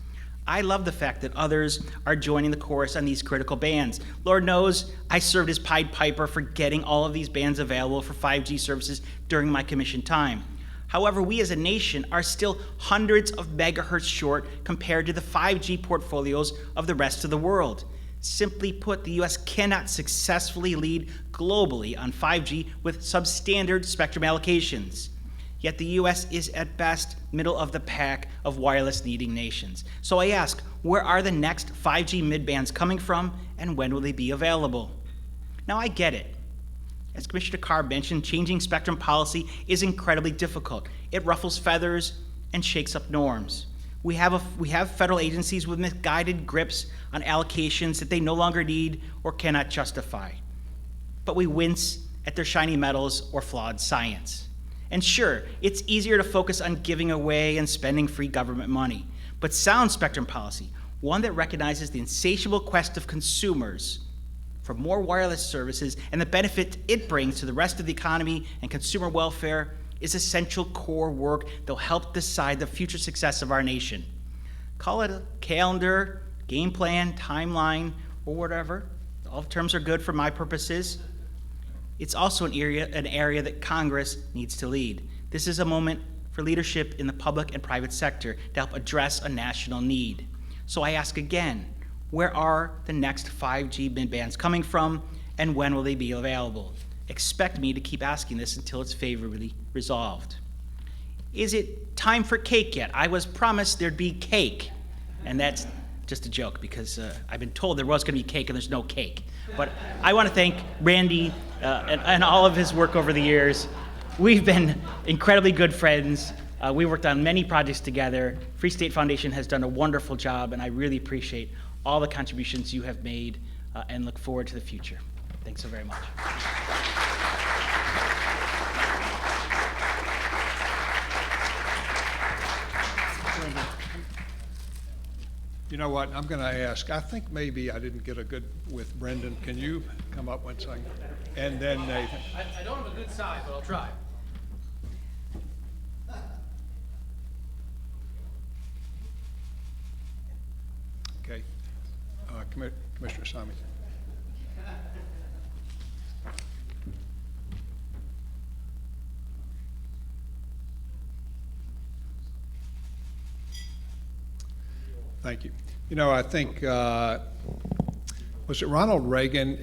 I love the fact that others are joining the chorus on these critical bands. Lord knows I served as Pied Piper for getting all of these bands available for 5G services during my commission time. However, we as a nation are still hundreds of megahertz short compared to the 5G portfolios of the rest of the world. Simply put, the U.S. cannot successfully lead globally on 5G with substandard spectrum allocations. Yet the U.S. is at best middle of the pack of wireless needing nations. So I ask, where are the next 5G midbands coming from, and when will they be available? Now, I get it. As Commissioner Carr mentioned, changing spectrum policy is incredibly difficult. It ruffles feathers and shakes up norms. We have federal agencies with misguided grips on allocations that they no longer need or cannot justify. But we wince at their shiny medals or flawed science. And sure, it's easier to focus on giving away and spending free government money. But sound spectrum policy, one that recognizes the insatiable quest of consumers for more wireless services and the benefit it brings to the rest of the economy and consumer welfare, is essential core work that will help decide the future success of our nation. Call it a calendar, game plan, timeline, or whatever. All terms are good for my purposes. It's also an area that Congress needs to lead. This is a moment for leadership in the public and private sector to help address a national need. So I ask again, where are the next 5G midbands coming from, and when will they be available? Expect me to keep asking this until it's favorably resolved. Is it time for cake yet? I was promised there'd be cake, and that's just a joke because I've been told there was going to be cake and there's no cake. But I want to thank Randy and all of his work over the years. We've been incredibly good friends. We worked on many projects together. Free State Foundation has done a wonderful job, and I really appreciate all the contributions you have made and look forward to the future. Thanks so very much. You know what, I'm going to ask, I think maybe I didn't get a good with Brendan. Can you come up one second? And then Nathan. I don't have a good side, but I'll try. Okay. Commissioner Simington. Thank you. You know, I think, was it Ronald Reagan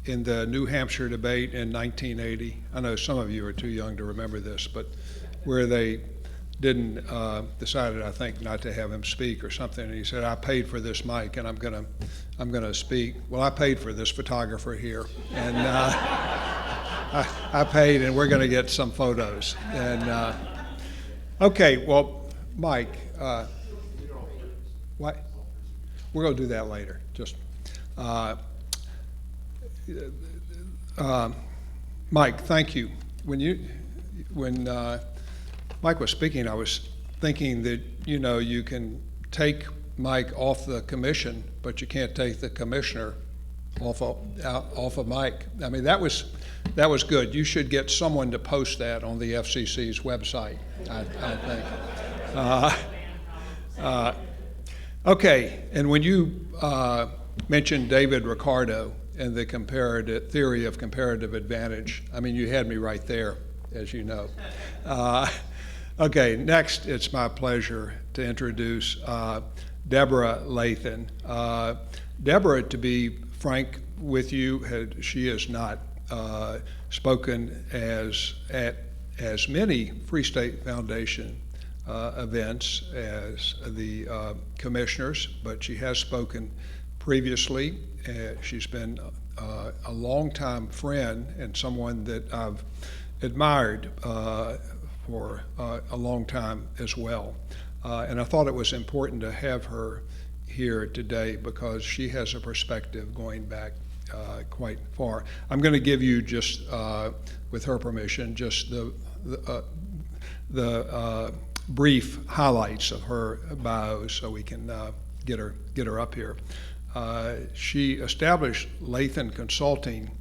in the New Hampshire debate in 1980? I know some of you are too young to remember this, but where they decided, I think, not to have him speak or something. And he said, I paid for this mic and I'm gonna speak. Well, I paid for this photographer here. And I paid, and we're gonna get some photos. And okay, well, Mike, what? We're going to do that later. Just Mike, thank you. When Mike was speaking, I was thinking that you can take Mike off the commission, but you can't take the commissioner off of Mike. I mean, that was good. You should get someone to post that on the FCC's website, I think. Okay, and when you mentioned David Ricardo and the theory of comparative advantage, I mean, you had me right there, as you know. Okay, next, it's my pleasure to introduce Deborah Lathan. Deborah, to be frank with you, she has not spoken at as many Free State Foundation events as the commissioners, but she has spoken previously. She's been a longtime friend and someone that I've admired for a long time as well. And I thought it was important to have her here today because she has a perspective going back quite far. I'm going to give you just, with her permission, just the brief highlights of her bio so we can get her up here. She established Lathen Consulting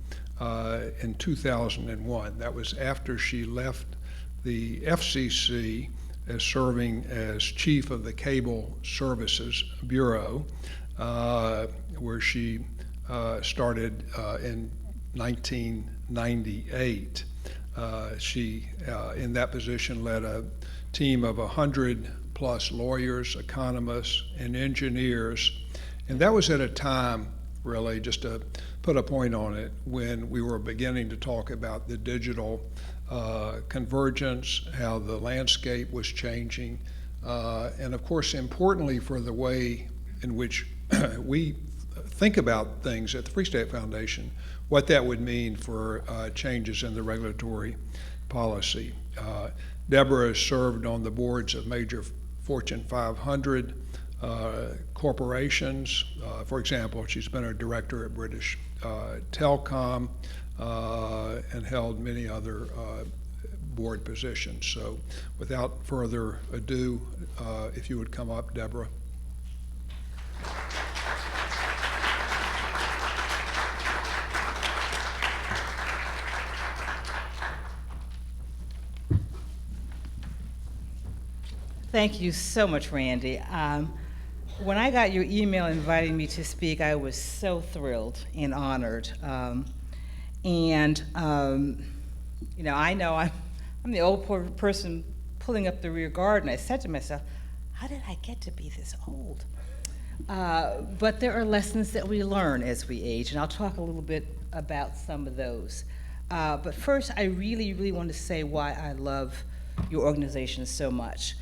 in 2001. That was after she left the FCC as serving as chief of the Cable Services Bureau, where she started in 1998. She, in that position, led a team of 100+ lawyers, economists, and engineers. And that was at a time, really, just to put a point on it, when we were beginning to talk about the digital convergence, how the landscape was changing, And of course, importantly for the way in which we think about things at the Free State Foundation, what that would mean for changes in the regulatory policy. Deborah has served on the boards of major Fortune 500 corporations. For example, she's been a director at British Telecom and held many other board positions. So without further ado, if you would come up, Deborah. Thank you so much, Randy. When I got your email inviting me to speak, I was so thrilled and honored. You know I'm the old person pulling up the rear guard, and I said to myself, how did I get to be this old? But there are lessons that we learn as we age, and I'll talk a little bit about some of those. But first, I really want to say why I love your organization so much.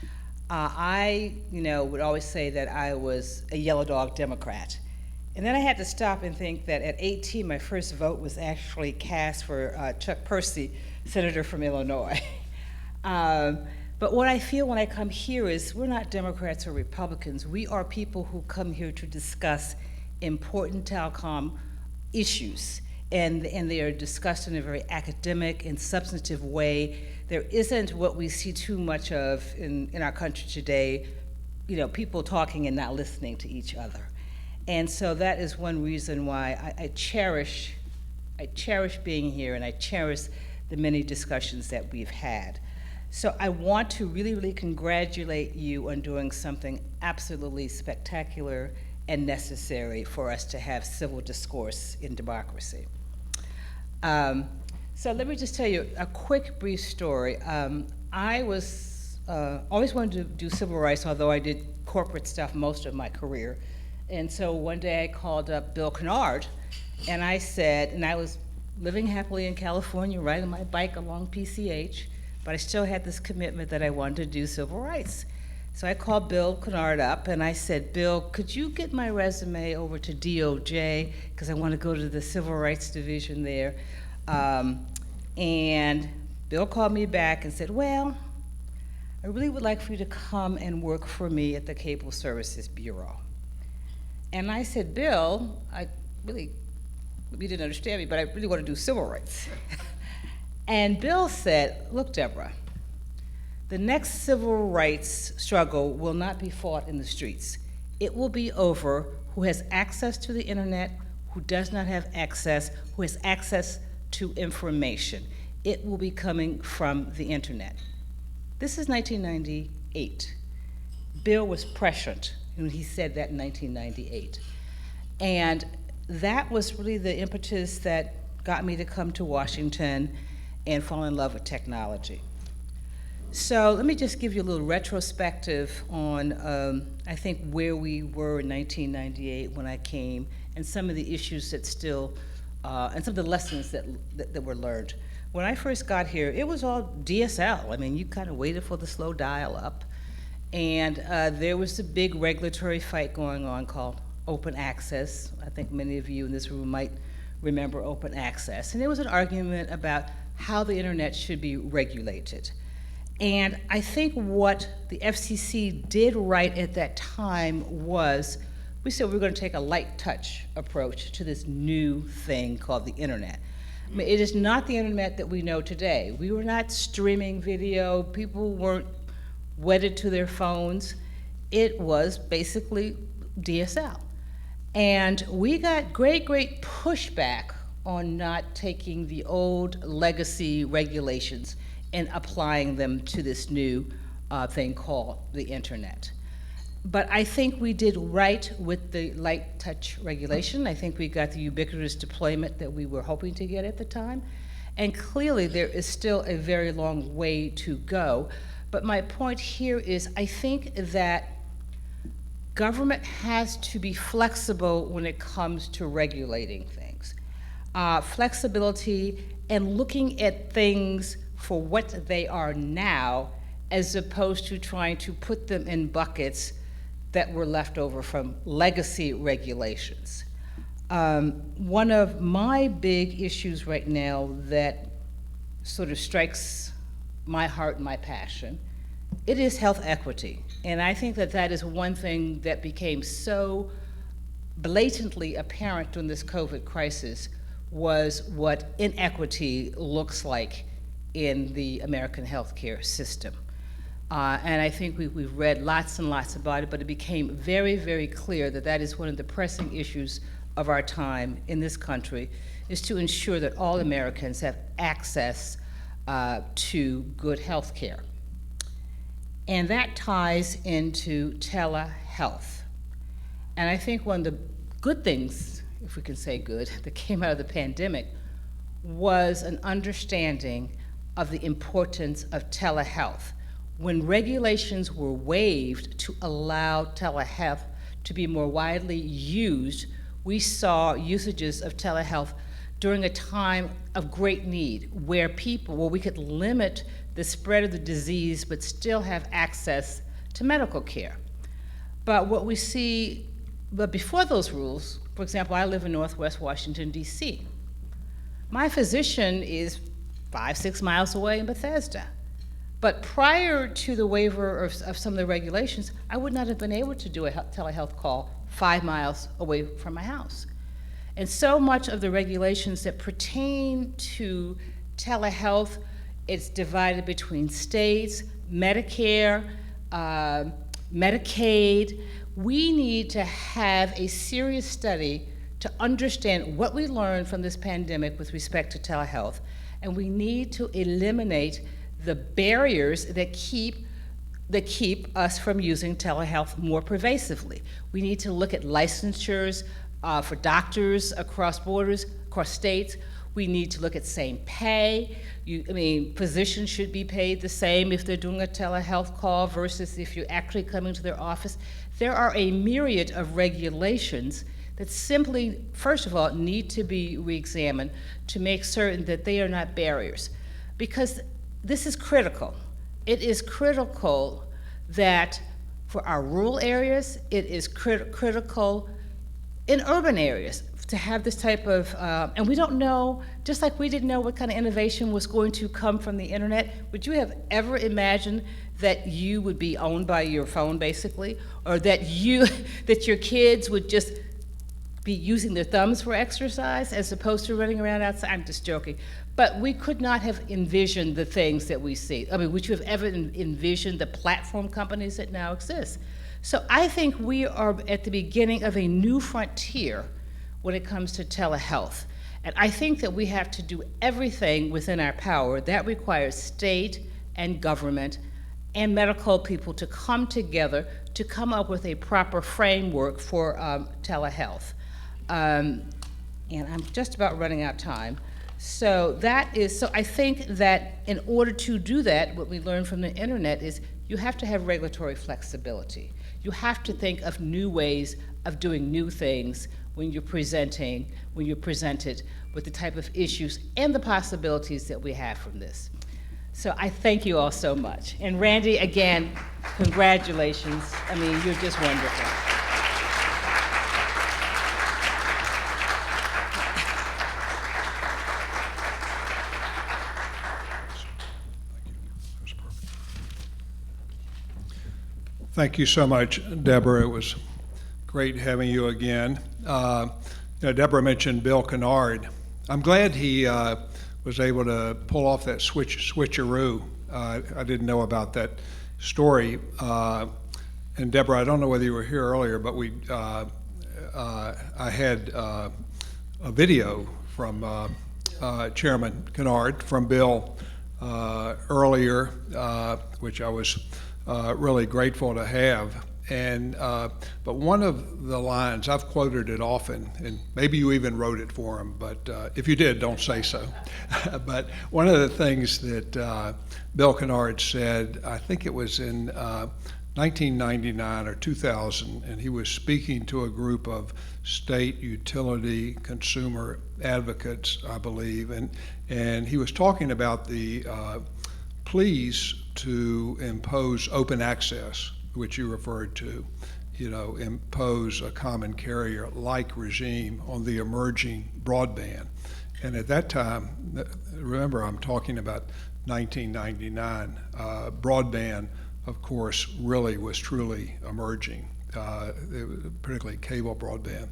I would always say that I was a yellow dog Democrat. And then I had to stop and think that at 18, my first vote was actually cast for Chuck Percy, Senator from Illinois. But what I feel when I come here is we're not Democrats or Republicans. We are people who come here to discuss important telecom issues. And they are discussed in a very academic and substantive way. There isn't what we see too much of in our country today, people talking and not listening to each other. And so that is one reason why I cherish being here, and I cherish the many discussions that we've had. So I want to really congratulate you on doing something absolutely spectacular and necessary for us to have civil discourse in democracy. So let me just tell you a quick, brief story. I was always wanted to do civil rights, although I did corporate stuff most of my career. And so one day I called up Bill Canard, and I said, and I was living happily in California, riding my bike along PCH, but I still had this commitment that I wanted to do civil rights. So I called Bill Canard up, and I said, Bill, could you get my resume over to DOJ, because I want to go to the Civil Rights Division there. And Bill called me back and said, well, I really would like for you to come and work for me at the Cable Services Bureau. And I said, Bill, you didn't understand me, but I really want to do civil rights. And Bill said, look, Deborah, the next civil rights struggle will not be fought in the streets. It will be over who has access to the internet, who does not have access, who has access to information. It will be coming from the internet. This is 1998. Bill was prescient when he said that in 1998. And that was really the impetus that got me to come to Washington and fall in love with technology. So let me just give you a little retrospective on, I think, where we were in 1998 when I came, and some of the issues that still, and some of the lessons that were learned. When I first got here, it was all DSL. I mean, you kind of waited for the slow dial-up, and there was a big regulatory fight going on called open access. I think many of you in this room might remember open access. And there was an argument about how the internet should be regulated. And I think what the FCC did right at that time was, we said we were going to take a light touch approach to this new thing called the internet. I mean, it is not the internet that we know today. We were not streaming video. People weren't wedded to their phones. It was basically DSL. And we got great pushback on not taking the old legacy regulations and applying them to this new thing called the internet. But I think we did right with the light touch regulation. I think we got the ubiquitous deployment that we were hoping to get at the time. And clearly there is still a very long way to go. But my point here is I think that government has to be flexible when it comes to regulating things. Flexibility and looking at things for what they are now as opposed to trying to put them in buckets that were left over from legacy regulations. One of my big issues right now that sort of strikes my heart and my passion, it is health equity. And I think that that is one thing that became so blatantly apparent during this COVID crisis, was what inequity looks like in the American healthcare system. And I think we've read lots and lots about it, but it became very, very clear that that is one of the pressing issues of our time in this country, is to ensure that all Americans have access to good health care. And that ties into telehealth. And I think one of the good things, if we can say good, that came out of the pandemic was an understanding of the importance of telehealth. When regulations were waived to allow telehealth to be more widely used, we saw usages of telehealth during a time of great need, where we could limit the spread of the disease but still have access to medical care. But what we see, but before those rules, for example, I live in Northwest Washington, D.C. My physician is 5-6 miles away in Bethesda. But prior to the waiver of some of the regulations, I would not have been able to do a telehealth call 5 miles away from my house. And so much of the regulations that pertain to telehealth, it's divided between states, Medicare, Medicaid. We need to have a serious study to understand what we learned from this pandemic with respect to telehealth. And we need to eliminate the barriers that keep us from using telehealth more pervasively. We need to look at licensures for doctors across borders, across states. We need to look at same pay. Physicians should be paid the same if they're doing a telehealth call versus if you're actually coming to their office. There are a myriad of regulations that simply, first of all, need to be re-examined to make certain that they are not barriers. Because this is critical. It is critical that for our rural areas, it is critical in urban areas to have this type of, and we don't know, just like we didn't know what kind of innovation was going to come from the internet, would you have ever imagined that you would be owned by your phone, basically, or that your kids would just be using their thumbs for exercise as opposed to running around outside? I'm just joking. But we could not have envisioned the things that we see. Would you have ever envisioned the platform companies that now exist? So I think we are at the beginning of a new frontier when it comes to telehealth. And I think that we have to do everything within our power. That requires state and government and medical people to come together to come up with a proper framework for telehealth. And I'm just about running out of time. So I think that in order to do that, what we learned from the internet is you have to have regulatory flexibility. You have to think of new ways of doing new things when you're presented with the type of issues and the possibilities that we have from this. So I thank you all so much. And Randy, again, congratulations. You're just wonderful. Thank you so much, Deborah. It was great having you again. Deborah mentioned Bill Canard. I'm glad he was able to pull off that switcheroo. I didn't know about that story. And Deborah, I don't know whether you were here earlier, but I had a video from Chairman Canard from Bill earlier, which I was really grateful to have. And but one of the lines, I've quoted it often, and maybe you even wrote it for him, but if you did, don't say so. But one of the things that Bill Canard said, I think it was in 1999 or 2000, and he was speaking to a group of state utility consumer advocates, I believe, and he was talking about the pleas to impose open access, which you referred to, impose a common carrier-like regime on the emerging broadband. And at that time, remember, I'm talking about 1999, broadband, of course, really was truly emerging, particularly cable broadband.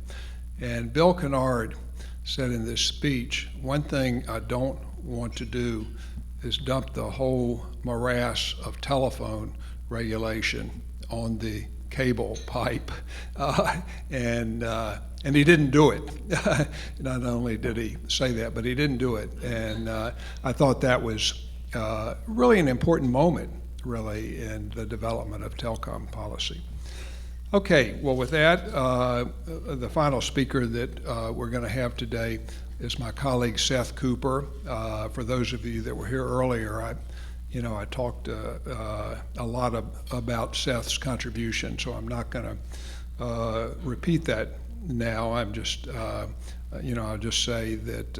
And Bill Canard said in this speech, one thing I don't want to do is dump the whole morass of telephone regulation on the cable pipe, and he didn't do it. Not only did he say that, but he didn't do it. And I thought that was really an important moment, really, in the development of telecom policy. Okay, well, with that, the final speaker that we're going to have today is my colleague Seth Cooper. For those of you that were here earlier, I talked a lot about Seth's contribution, so I'm not going to repeat that now. I'm just, I'll just say that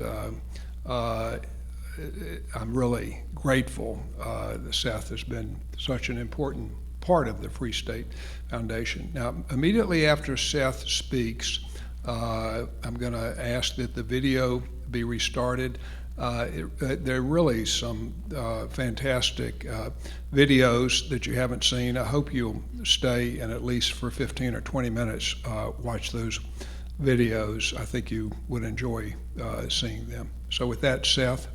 I'm really grateful that Seth has been such an important part of the Free State Foundation. Now, immediately after Seth speaks, I'm going to ask that the video be restarted. There are really some fantastic videos that you haven't seen. I hope you'll stay and at least for 15 or 20 minutes watch those videos. I think you would enjoy seeing them. So with that, Seth.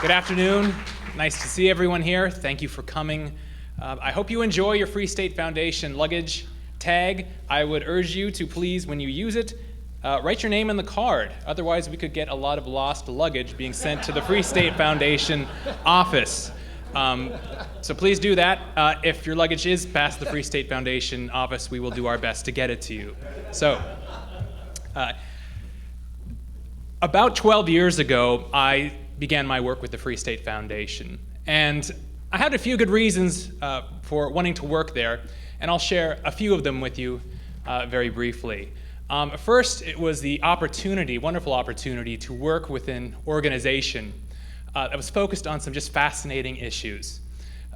Good afternoon. Nice to see everyone here. Thank you for coming. I hope you enjoy your Free State Foundation luggage tag. I would urge you to please, when you use it, write your name in the card. Otherwise, we could get a lot of lost luggage being sent to the Free State Foundation office. So please do that. If your luggage is past the Free State Foundation office, we will do our best to get it to you. So, about 12 years ago, I began my work with the Free State Foundation. And I had a few good reasons for wanting to work there, and I'll share a few of them with you very briefly. First, it was the wonderful opportunity to work with an organization that was focused on some just fascinating issues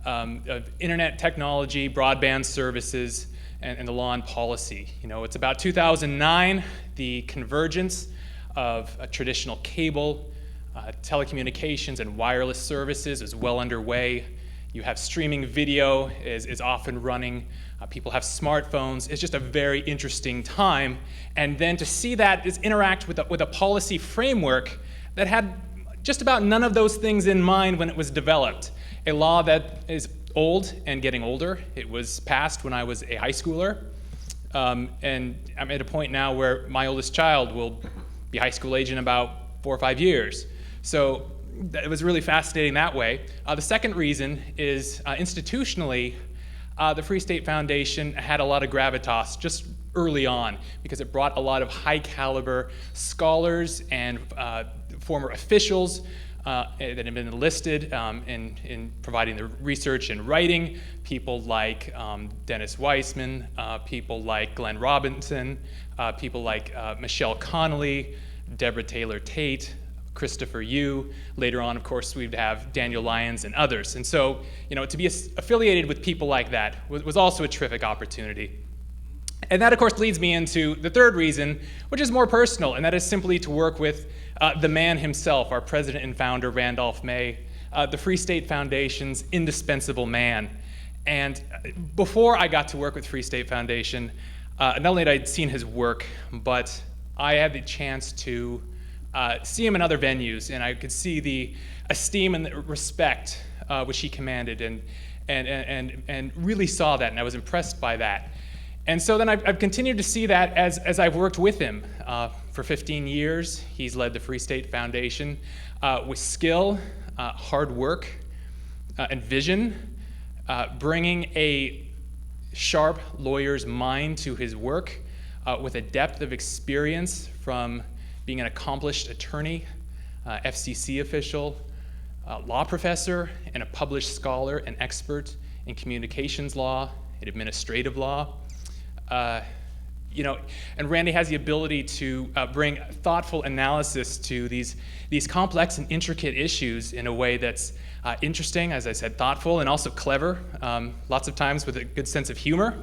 of internet technology, broadband services, and the law and policy. It's about 2009, the convergence of traditional cable, telecommunications and wireless services is well underway. You have streaming video is often running. People have smartphones. It's just a very interesting time. And then to see that is interact with a policy framework that had just about none of those things in mind when it was developed. A law that is old and getting older. It was passed when I was a high schooler. And I'm at a point now where my oldest child will be high school age in about 4 or 5 years. So it was really fascinating that way. The second reason is institutionally, the Free State Foundation had a lot of gravitas just early on because it brought a lot of high caliber scholars and former officials that had been enlisted in providing the research and writing. People like Dennis Weissman, people like Glenn Robinson, people like Michelle Connolly, Deborah Taylor Tate, Christopher Yu. Later on, of course, we'd have Daniel Lyons and others. And so, to be affiliated with people like that was also a terrific opportunity. And that, of course, leads me into the third reason, which is more personal, and that is simply to work with the man himself, our president and founder, Randolph May, the Free State Foundation's indispensable man. And before I got to work with Free State Foundation, not only had I seen his work, but I had the chance to see him in other venues, and I could see the esteem and the respect which he commanded, and really saw that, and I was impressed by that. And so then I've continued to see that as I've worked with him. For 15 years, he's led the Free State Foundation with skill, hard work, and vision, bringing a sharp lawyer's mind to his work with a depth of experience from being an accomplished attorney, FCC official, law professor, and a published scholar and expert in communications law and administrative law. And Randy has the ability to bring thoughtful analysis to these complex and intricate issues in a way that's interesting, as I said, thoughtful, and also clever, lots of times with a good sense of humor,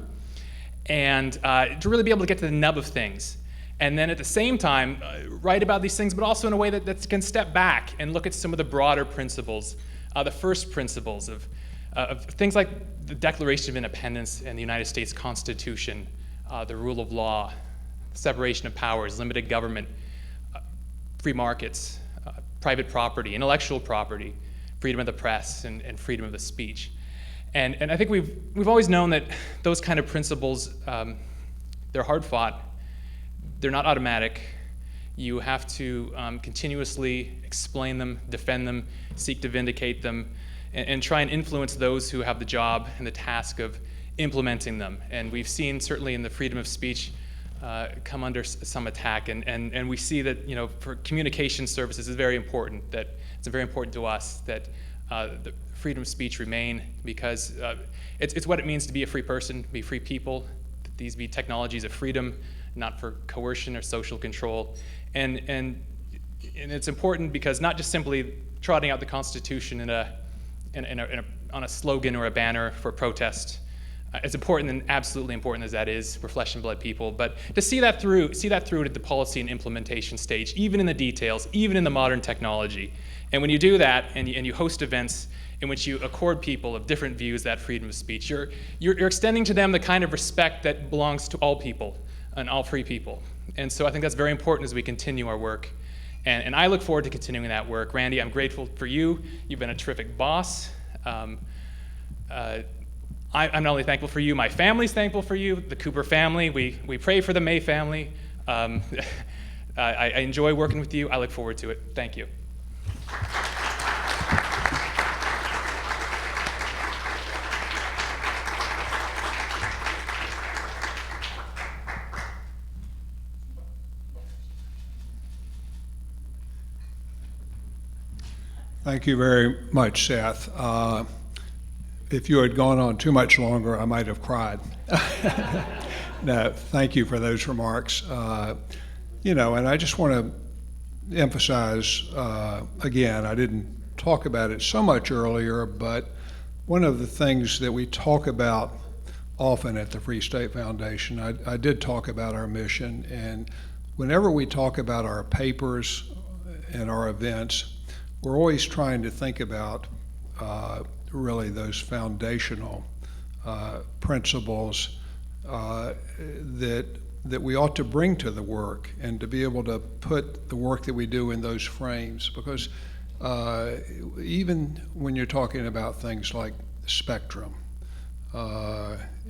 and to really be able to get to the nub of things. And then at the same time, write about these things, but also in a way that can step back and look at some of the broader principles, the first principles of things like the Declaration of Independence and the United States Constitution, the rule of law, separation of powers, limited government, free markets, private property, intellectual property, freedom of the press, and freedom of the speech. And I think we've always known that those kind of principles, they're hard fought. They're not automatic. You have to continuously explain them, defend them, seek to vindicate them, and try and influence those who have the job and the task of implementing them. And we've seen, certainly in the freedom of speech, come under some attack. And we see that, for communication services, it's very important to us that the freedom of speech remain, because it's what it means to be a free person, be free people, that these be technologies of freedom, not for coercion or social control. And it's important because not just simply trotting out the Constitution on a slogan or a banner for protest. As important and absolutely important as that is, we're flesh and blood people, but to see that through to the policy and implementation stage, even in the details, even in the modern technology. And when you do that, and you host events in which you accord people of different views that freedom of speech, you're extending to them the kind of respect that belongs to all people and all free people. And so I think that's very important as we continue our work. And I look forward to continuing that work. Randy, I'm grateful for you. You've been a terrific boss. I'm not only thankful for you, my family's thankful for you, the Cooper family. We pray for the May family. I enjoy working with you. I look forward to it. Thank you. Thank you very much, Seth. If you had gone on too much longer, I might have cried. No, thank you for those remarks. And I just want to emphasize, again, I didn't talk about it so much earlier, but one of the things that we talk about often at the Free State Foundation, I did talk about our mission, and whenever we talk about our papers and our events, we're always trying to think about really those foundational principles that we ought to bring to the work, and to be able to put the work that we do in those frames. Because even when you're talking about things like spectrum,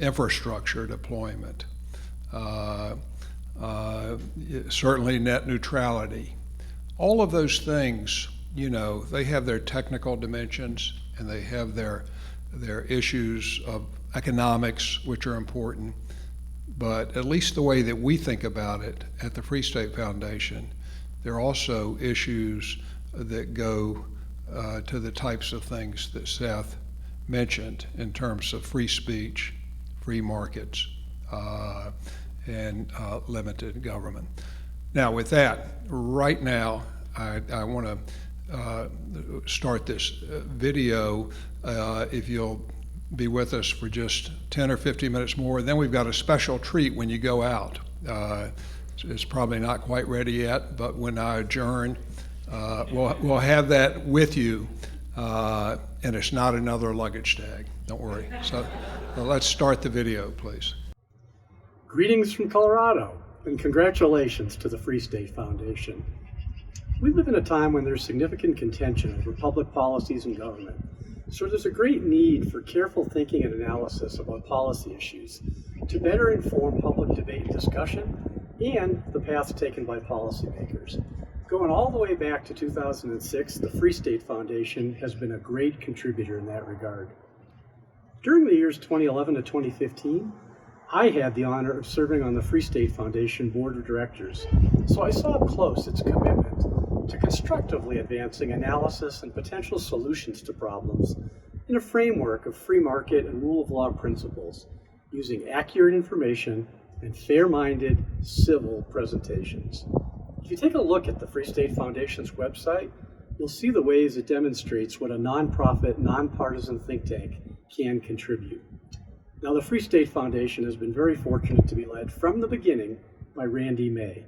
infrastructure deployment, certainly net neutrality, all of those things, they have their technical dimensions, and they have their issues of economics, which are important. But at least the way that we think about it at the Free State Foundation, there are also issues that go to the types of things that Seth mentioned in terms of free speech, free markets, and limited government. Now, with that, right now, I want to start this video. If you'll be with us for just 10 or 15 minutes more, then we've got a special treat when you go out. It's probably not quite ready yet, but when I adjourn, we'll have that with you, and it's not another luggage tag, don't worry. So let's start the video, please. Greetings from Colorado, and congratulations to the Free State Foundation. We live in a time when there's significant contention over public policies and government, so there's a great need for careful thinking and analysis about policy issues to better inform public debate and discussion, and the paths taken by policymakers. Going all the way back to 2006, the Free State Foundation has been a great contributor in that regard. During the years 2011 to 2015, I had the honor of serving on the Free State Foundation Board of Directors, so I saw up close its commitment to constructively advancing analysis and potential solutions to problems in a framework of free market and rule of law principles, using accurate information and fair-minded, civil presentations. If you take a look at the Free State Foundation's website, you'll see the ways it demonstrates what a nonprofit, nonpartisan think tank can contribute. Now, the Free State Foundation has been very fortunate to be led from the beginning by Randy May.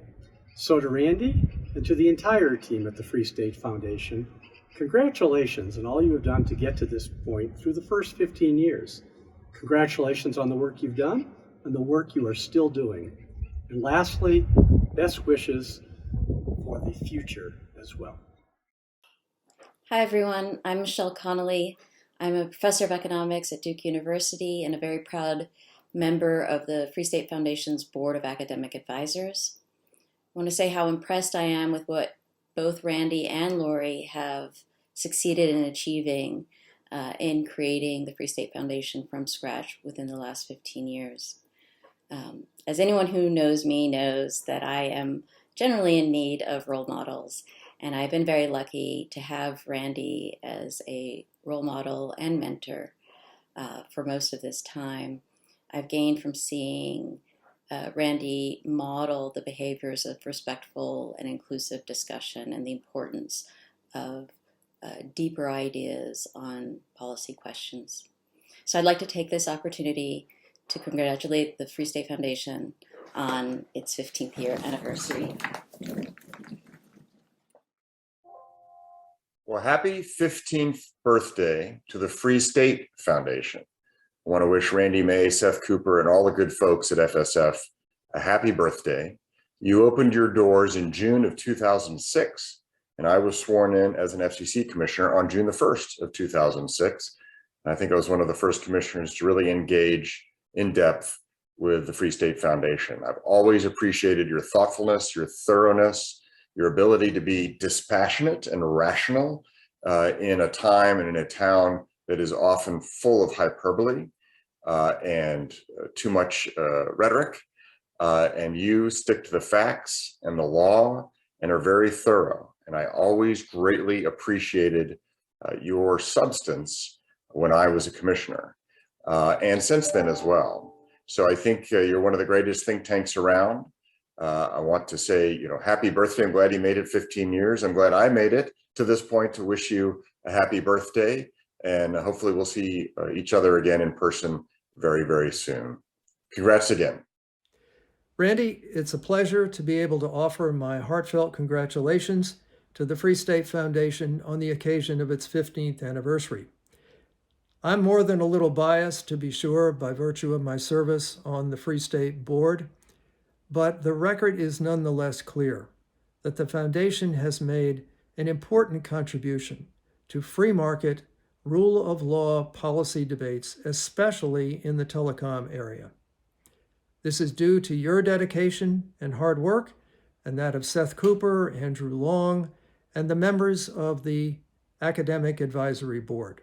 So to Randy and to the entire team at the Free State Foundation, congratulations on all you have done to get to this point through the first 15 years. Congratulations on the work you've done and the work you are still doing. And lastly, best wishes for the future as well. Hi everyone, I'm Michelle Connolly. I'm a professor of economics at Duke University and a very proud member of the Free State Foundation's Board of Academic Advisors. I want to say how impressed I am with what both Randy and Lori have succeeded in achieving in creating the Free State Foundation from scratch within the last 15 years. As anyone who knows me knows that I am generally in need of role models, and I've been very lucky to have Randy as a role model and mentor for most of this time. I've gained from seeing Randy model the behaviors of respectful and inclusive discussion and the importance of deeper ideas on policy questions. So I'd like to take this opportunity to congratulate the Free State Foundation on its 15th year anniversary. Well, happy 15th birthday to the Free State Foundation. I want to wish Randy May, Seth Cooper, and all the good folks at FSF a happy birthday. You opened your doors in June of 2006, and I was sworn in as an FCC Commissioner on June the 1st of 2006. And I think I was one of the first commissioners to really engage in depth with the Free State Foundation. I've always appreciated your thoughtfulness, your thoroughness, your ability to be dispassionate and rational in a time and in a town that is often full of hyperbole and too much rhetoric. And you stick to the facts and the law and are very thorough. And I always greatly appreciated your substance when I was a commissioner and since then as well. So I think you're one of the greatest think tanks around. I want to say, happy birthday. I'm glad you made it 15 years. I'm glad I made it to this point to wish you a happy birthday. And hopefully we'll see each other again in person very, very soon. Congrats again. Randy, it's a pleasure to be able to offer my heartfelt congratulations to the Free State Foundation on the occasion of its 15th anniversary. I'm more than a little biased, to be sure, by virtue of my service on the Free State Board, but the record is nonetheless clear that the Foundation has made an important contribution to free market, rule of law policy debates, especially in the telecom area. This is due to your dedication and hard work, and that of Seth Cooper, Andrew Long, and the members of the Academic Advisory Board.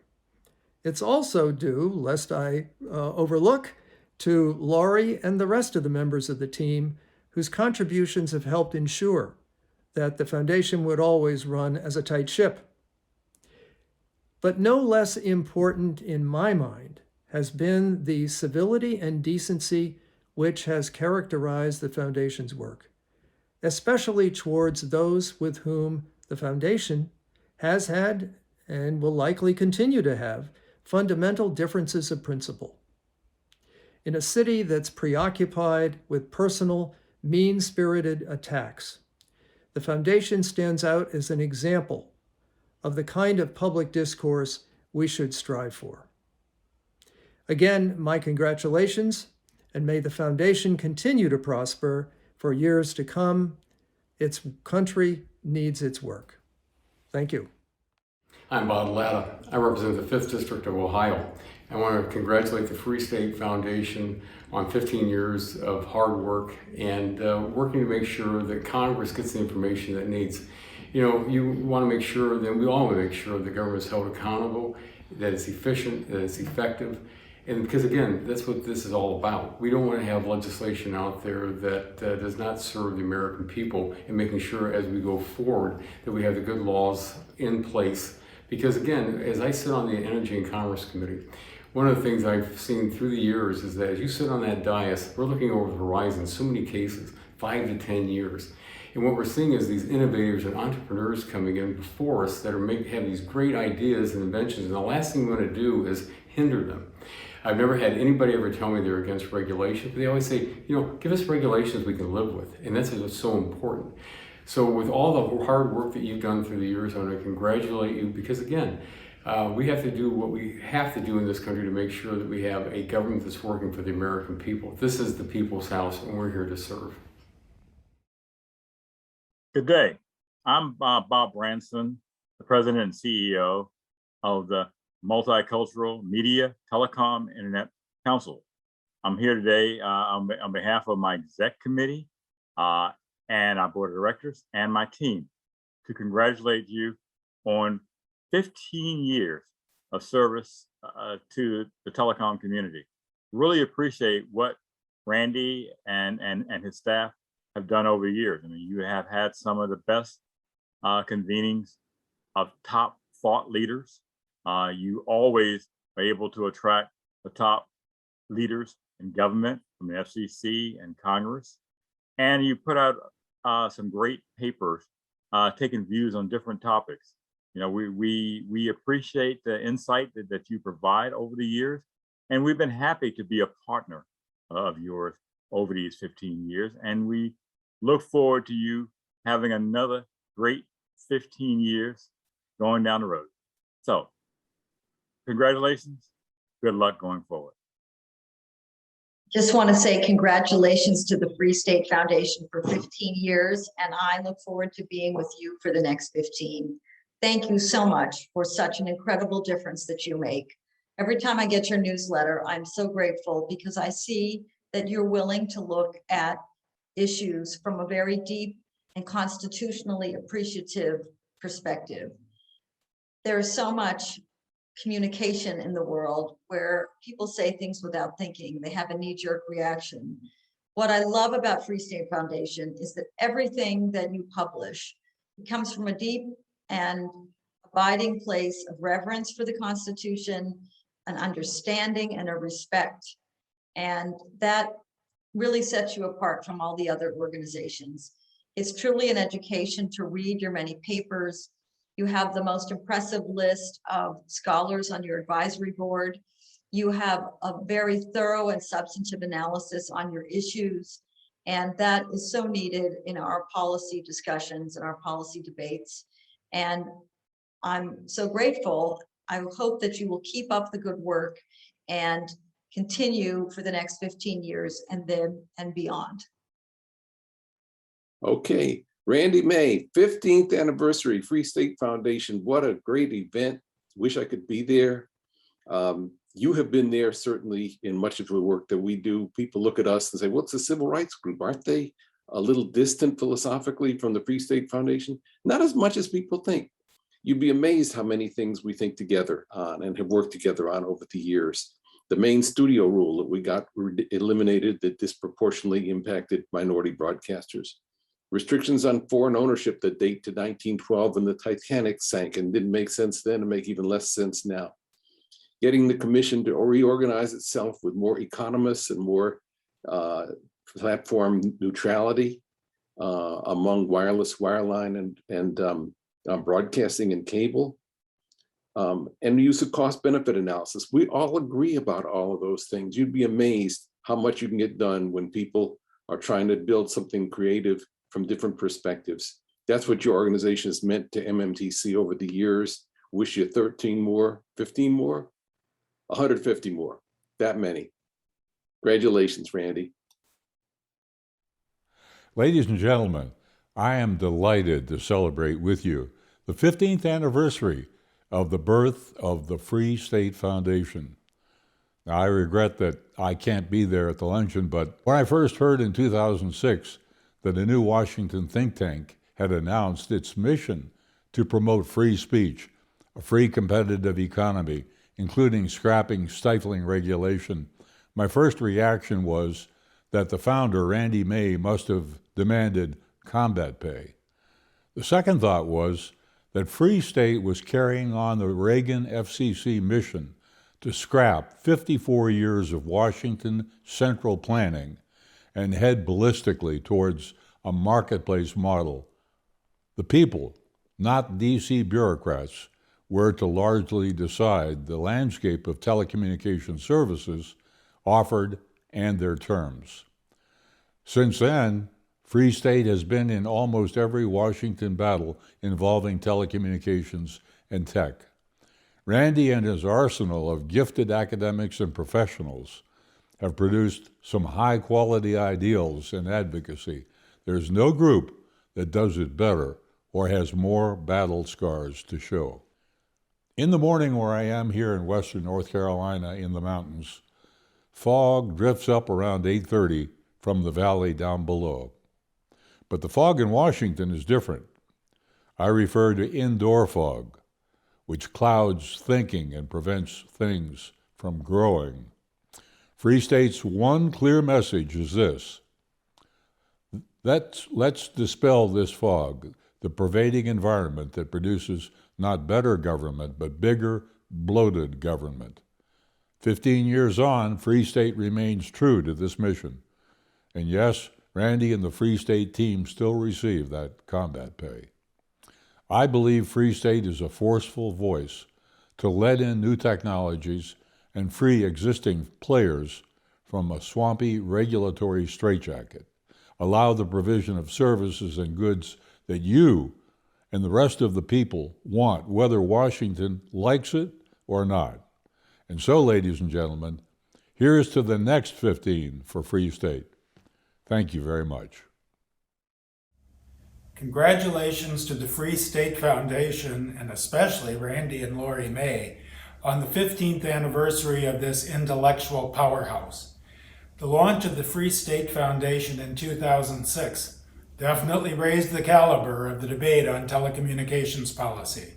It's also due, lest I overlook, to Laurie and the rest of the members of the team whose contributions have helped ensure that the Foundation would always run as a tight ship. But no less important in my mind has been the civility and decency which has characterized the Foundation's work, especially towards those with whom the Foundation has had and will likely continue to have fundamental differences of principle. In a city that's preoccupied with personal, mean-spirited attacks, the Foundation stands out as an example of the kind of public discourse we should strive for. Again, my congratulations, and may the Foundation continue to prosper for years to come. Its country needs its work. Thank you. I'm Bob Latta. I represent the 5th District of Ohio. I want to congratulate the Free State Foundation on 15 years of hard work and working to make sure that Congress gets the information that it needs. You want to make sure that we all want to make sure the government is held accountable, that it's efficient, that it's effective. And because again, that's what this is all about. We don't want to have legislation out there that does not serve the American people, and making sure as we go forward that we have the good laws in place. Because again, as I sit on the Energy and Commerce Committee, one of the things I've seen through the years is that as you sit on that dais, we're looking over the horizon, so many cases, 5 to 10 years. And what we're seeing is these innovators and entrepreneurs coming in before us that have these great ideas and inventions, and the last thing we want to do is hinder them. I've never had anybody ever tell me they're against regulation, but they always say, give us regulations we can live with, and that's what's so important. So with all the hard work that you've done through the years, I want to congratulate you because, again, we have to do what we have to do in this country to make sure that we have a government that's working for the American people. This is the people's house, and we're here to serve. Good day. I'm Bob Branson, the president and CEO of the Multicultural Media, Telecom, Internet Council. I'm here today on behalf of my exec committee and our board of directors and my team to congratulate you on 15 years of service to the telecom community. Really appreciate what Randy and his staff have done over the years. I mean, you have had some of the best convenings of top thought leaders. You always are able to attract the top leaders in government from the FCC and Congress. And you put out some great papers taking views on different topics. We appreciate the insight that you provide over the years. And we've been happy to be a partner of yours over these 15 years. And we look forward to you having another great 15 years going down the road. So, congratulations. Good luck going forward. Just want to say congratulations to the Free State Foundation for 15 years, and I look forward to being with you for the next 15. Thank you so much for such an incredible difference that you make. Every time I get your newsletter, I'm so grateful because I see that you're willing to look at issues from a very deep and constitutionally appreciative perspective. There's so much communication in the world where people say things without thinking. They have a knee-jerk reaction. What I love about Free State Foundation is that everything that you publish comes from a deep and abiding place of reverence for the Constitution, an understanding and a respect. And that really sets you apart from all the other organizations. It's truly an education to read your many papers. You have the most impressive list of scholars on your advisory board. You have a very thorough and substantive analysis on your issues. And that is so needed in our policy discussions and our policy debates. And I'm so grateful. I hope that you will keep up the good work and continue for the next 15 years and then and beyond. Okay, Randy May, 15th anniversary, Free State Foundation. What a great event. Wish I could be there. You have been there certainly in much of the work that we do. People look at us and say, what's a civil rights group? Aren't they a little distant philosophically from the Free State Foundation? Not as much as people think. You'd be amazed how many things we think together on and have worked together on over the years. The main studio rule that we got eliminated that disproportionately impacted minority broadcasters. Restrictions on foreign ownership that date to 1912 when the Titanic sank and didn't make sense then and make even less sense now. Getting the commission to reorganize itself with more economists and more platform neutrality among wireless, wireline, and broadcasting and cable. And use of cost-benefit analysis. We all agree about all of those things. You'd be amazed how much you can get done when people are trying to build something creative from different perspectives. That's what your organization has meant to MMTC over the years. Wish you 13 more, 15 more, 150 more, that many. Congratulations, Randy. Ladies and gentlemen, I am delighted to celebrate with you the 15th anniversary of the birth of the Free State Foundation. Now, I regret that I can't be there at the luncheon, but when I first heard in 2006 that a new Washington think tank had announced its mission to promote free speech, a free competitive economy, including scrapping stifling regulation, my first reaction was that the founder, Randy May, must have demanded combat pay. The second thought was that Free State was carrying on the Reagan FCC mission to scrap 54 years of Washington central planning and head ballistically towards a marketplace model. The people, not DC bureaucrats, were to largely decide the landscape of telecommunication services offered and their terms. Since then, Free State has been in almost every Washington battle involving telecommunications and tech. Randy and his arsenal of gifted academics and professionals have produced some high-quality ideals and advocacy. There's no group that does it better or has more battle scars to show. In the morning where I am here in western North Carolina in the mountains, fog drifts up around 8:30 from the valley down below. But the fog in Washington is different. I refer to indoor fog, which clouds thinking and prevents things from growing. Free State's one clear message is this: let's dispel this fog, the pervading environment that produces not better government, but bigger, bloated government. 15 years on, Free State remains true to this mission. And yes, Randy and the Free State team still receive that combat pay. I believe Free State is a forceful voice to let in new technologies and free existing players from a swampy regulatory straitjacket, allow the provision of services and goods that you and the rest of the people want, whether Washington likes it or not. And so, ladies and gentlemen, here's to the next 15 for Free State. Thank you very much. Congratulations to the Free State Foundation, and especially Randy and Lori May, on the 15th anniversary of this intellectual powerhouse. The launch of the Free State Foundation in 2006 definitely raised the caliber of the debate on telecommunications policy.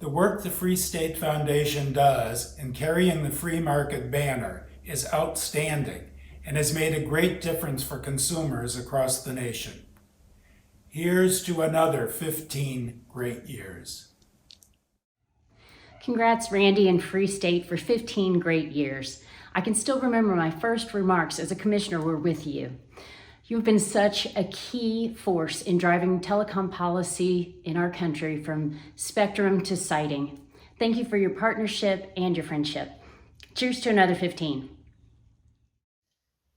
The work the Free State Foundation does in carrying the free market banner is outstanding and has made a great difference for consumers across the nation. Here's to another 15 great years. Congrats, Randy and Free State, for 15 great years. I can still remember my first remarks as a commissioner were with you. You've been such a key force in driving telecom policy in our country from spectrum to siting. Thank you for your partnership and your friendship. Cheers to another 15.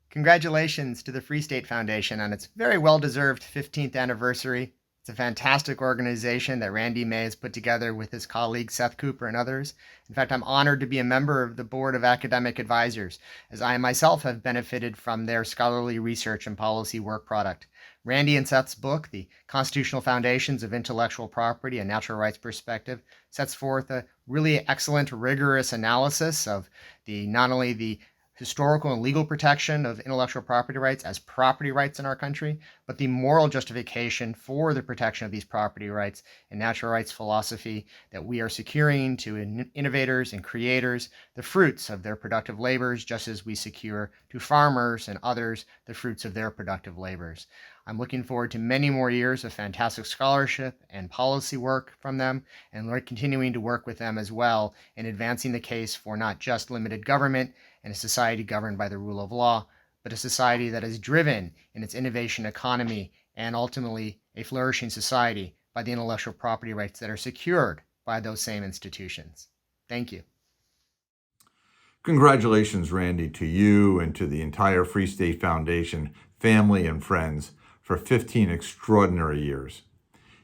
Congratulations to the Free State Foundation on its very well-deserved 15th anniversary. It's a fantastic organization that Randy May has put together with his colleague Seth Cooper and others. In fact, I'm honored to be a member of the Board of Academic Advisors, as I myself have benefited from their scholarly research and policy work product. Randy and Seth's book, The Constitutional Foundations of Intellectual Property, a Natural Rights Perspective, sets forth a really excellent, rigorous analysis of not only the historical and legal protection of intellectual property rights as property rights in our country, but the moral justification for the protection of these property rights and natural rights philosophy that we are securing to innovators and creators the fruits of their productive labors, just as we secure to farmers and others the fruits of their productive labors. I'm looking forward to many more years of fantastic scholarship and policy work from them, and we're continuing to work with them as well in advancing the case for not just limited government and a society governed by the rule of law, but a society that is driven in its innovation economy and ultimately a flourishing society by the intellectual property rights that are secured by those same institutions. Thank you. Congratulations, Randy, to you and to the entire Free State Foundation family and friends for 15 extraordinary years.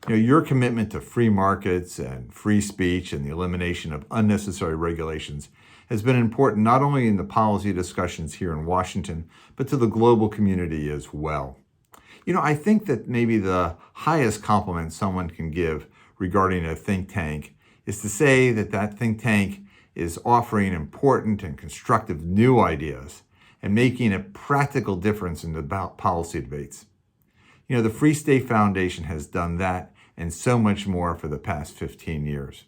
Your commitment to free markets and free speech and the elimination of unnecessary regulations has been important not only in the policy discussions here in Washington, but to the global community as well. I think that maybe the highest compliment someone can give regarding a think tank is to say that that think tank is offering important and constructive new ideas and making a practical difference in the policy debates. The Free State Foundation has done that and so much more for the past 15 years.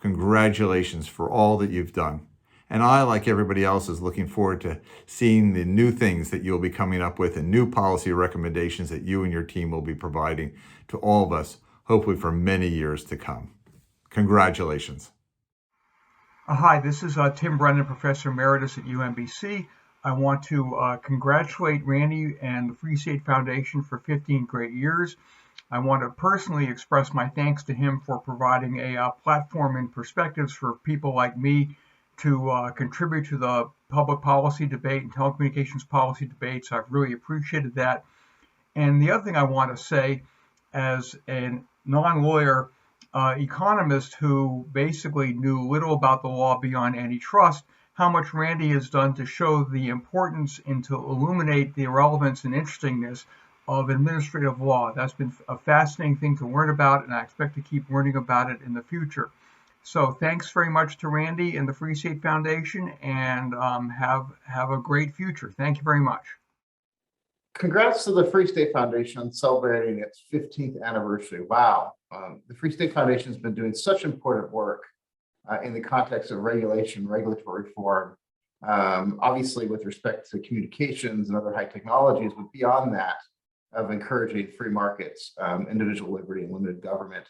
Congratulations for all that you've done. And I, like everybody else, is looking forward to seeing the new things that you'll be coming up with and new policy recommendations that you and your team will be providing to all of us, hopefully for many years to come. Congratulations. Hi, this is Tim Brennan, Professor Emeritus at UMBC. I want to congratulate Randy and the Free State Foundation for 15 great years. I want to personally express my thanks to him for providing a platform and perspectives for people like me to contribute to the public policy debate and telecommunications policy debates. I've really appreciated that. And the other thing I want to say, as a non-lawyer economist who basically knew little about the law beyond antitrust, how much Randy has done to show the importance and to illuminate the relevance and interestingness of administrative law. That's been a fascinating thing to learn about, and I expect to keep learning about it in the future. So thanks very much to Randy and the Free State Foundation, and have a great future. Thank you very much. Congrats to the Free State Foundation on celebrating its 15th anniversary. Wow. The Free State Foundation has been doing such important work in the context of regulation, regulatory reform, obviously with respect to communications and other high technologies, but beyond that, of encouraging free markets, individual liberty, and limited government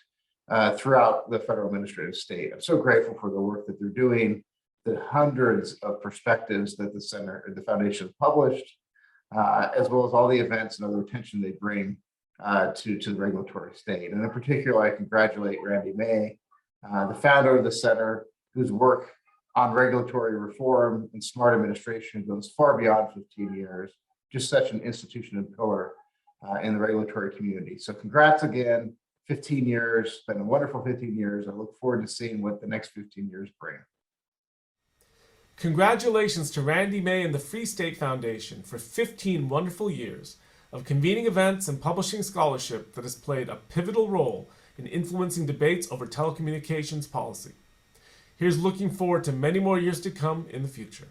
throughout the federal administrative state. I'm so grateful for the work that they're doing, the hundreds of perspectives that the foundation has published, as well as all the events and other attention they bring to the regulatory state. And in particular, I congratulate Randy May, the founder of the center, whose work on regulatory reform and smart administration goes far beyond 15 years, just such an institution and pillar in the regulatory community. So congrats again, 15 years, been a wonderful 15 years. I look forward to seeing what the next 15 years bring. Congratulations to Randy May and the Free State Foundation for 15 wonderful years of convening events and publishing scholarship that has played a pivotal role in influencing debates over telecommunications policy. Here's looking forward to many more years to come in the future.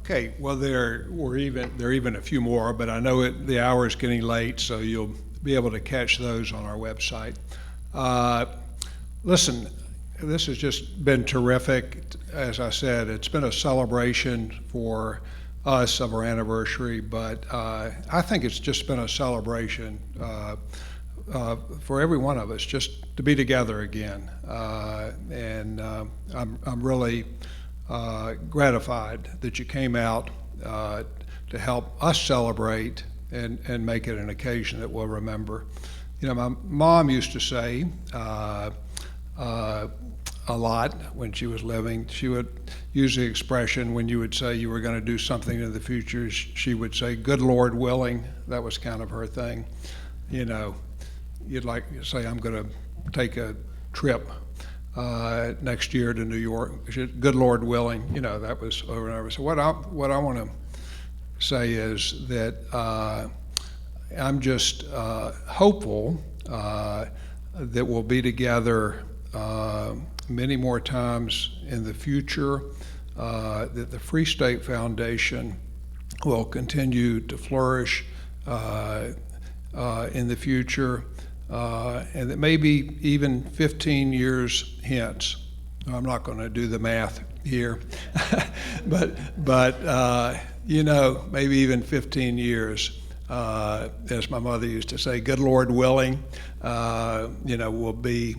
Okay, well, there are even a few more, but I know the hour is getting late, so you'll be able to catch those on our website. Listen, this has just been terrific. As I said, it's been a celebration for us of our anniversary, but I think it's just been a celebration for every one of us just to be together again. And I'm really gratified that you came out to help us celebrate and make it an occasion that we'll remember. You know, my mom used to say a lot when she was living. She would use the expression when you would say you were going to do something in the future, she would say, "Good Lord willing." That was kind of her thing. You know, you'd like to say, "I'm going to take a trip next year to New York, good Lord willing." You know, that was over and over. So what I want to say is that I'm just hopeful that we'll be together many more times in the future, that the Free State Foundation will continue to flourish in the future, and that maybe even 15 years hence, I'm not going to do the math here, but you know, maybe even 15 years, as my mother used to say, good Lord willing, you know, we'll be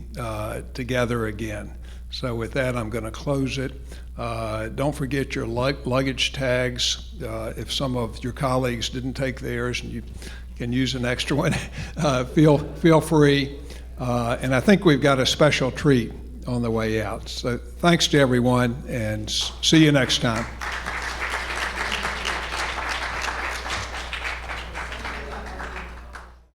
together again. So with that, I'm going to close it. Don't forget your luggage tags. If some of your colleagues didn't take theirs and you can use an extra one, feel free. And I think we've got a special treat on the way out. So thanks to everyone, and see you next time.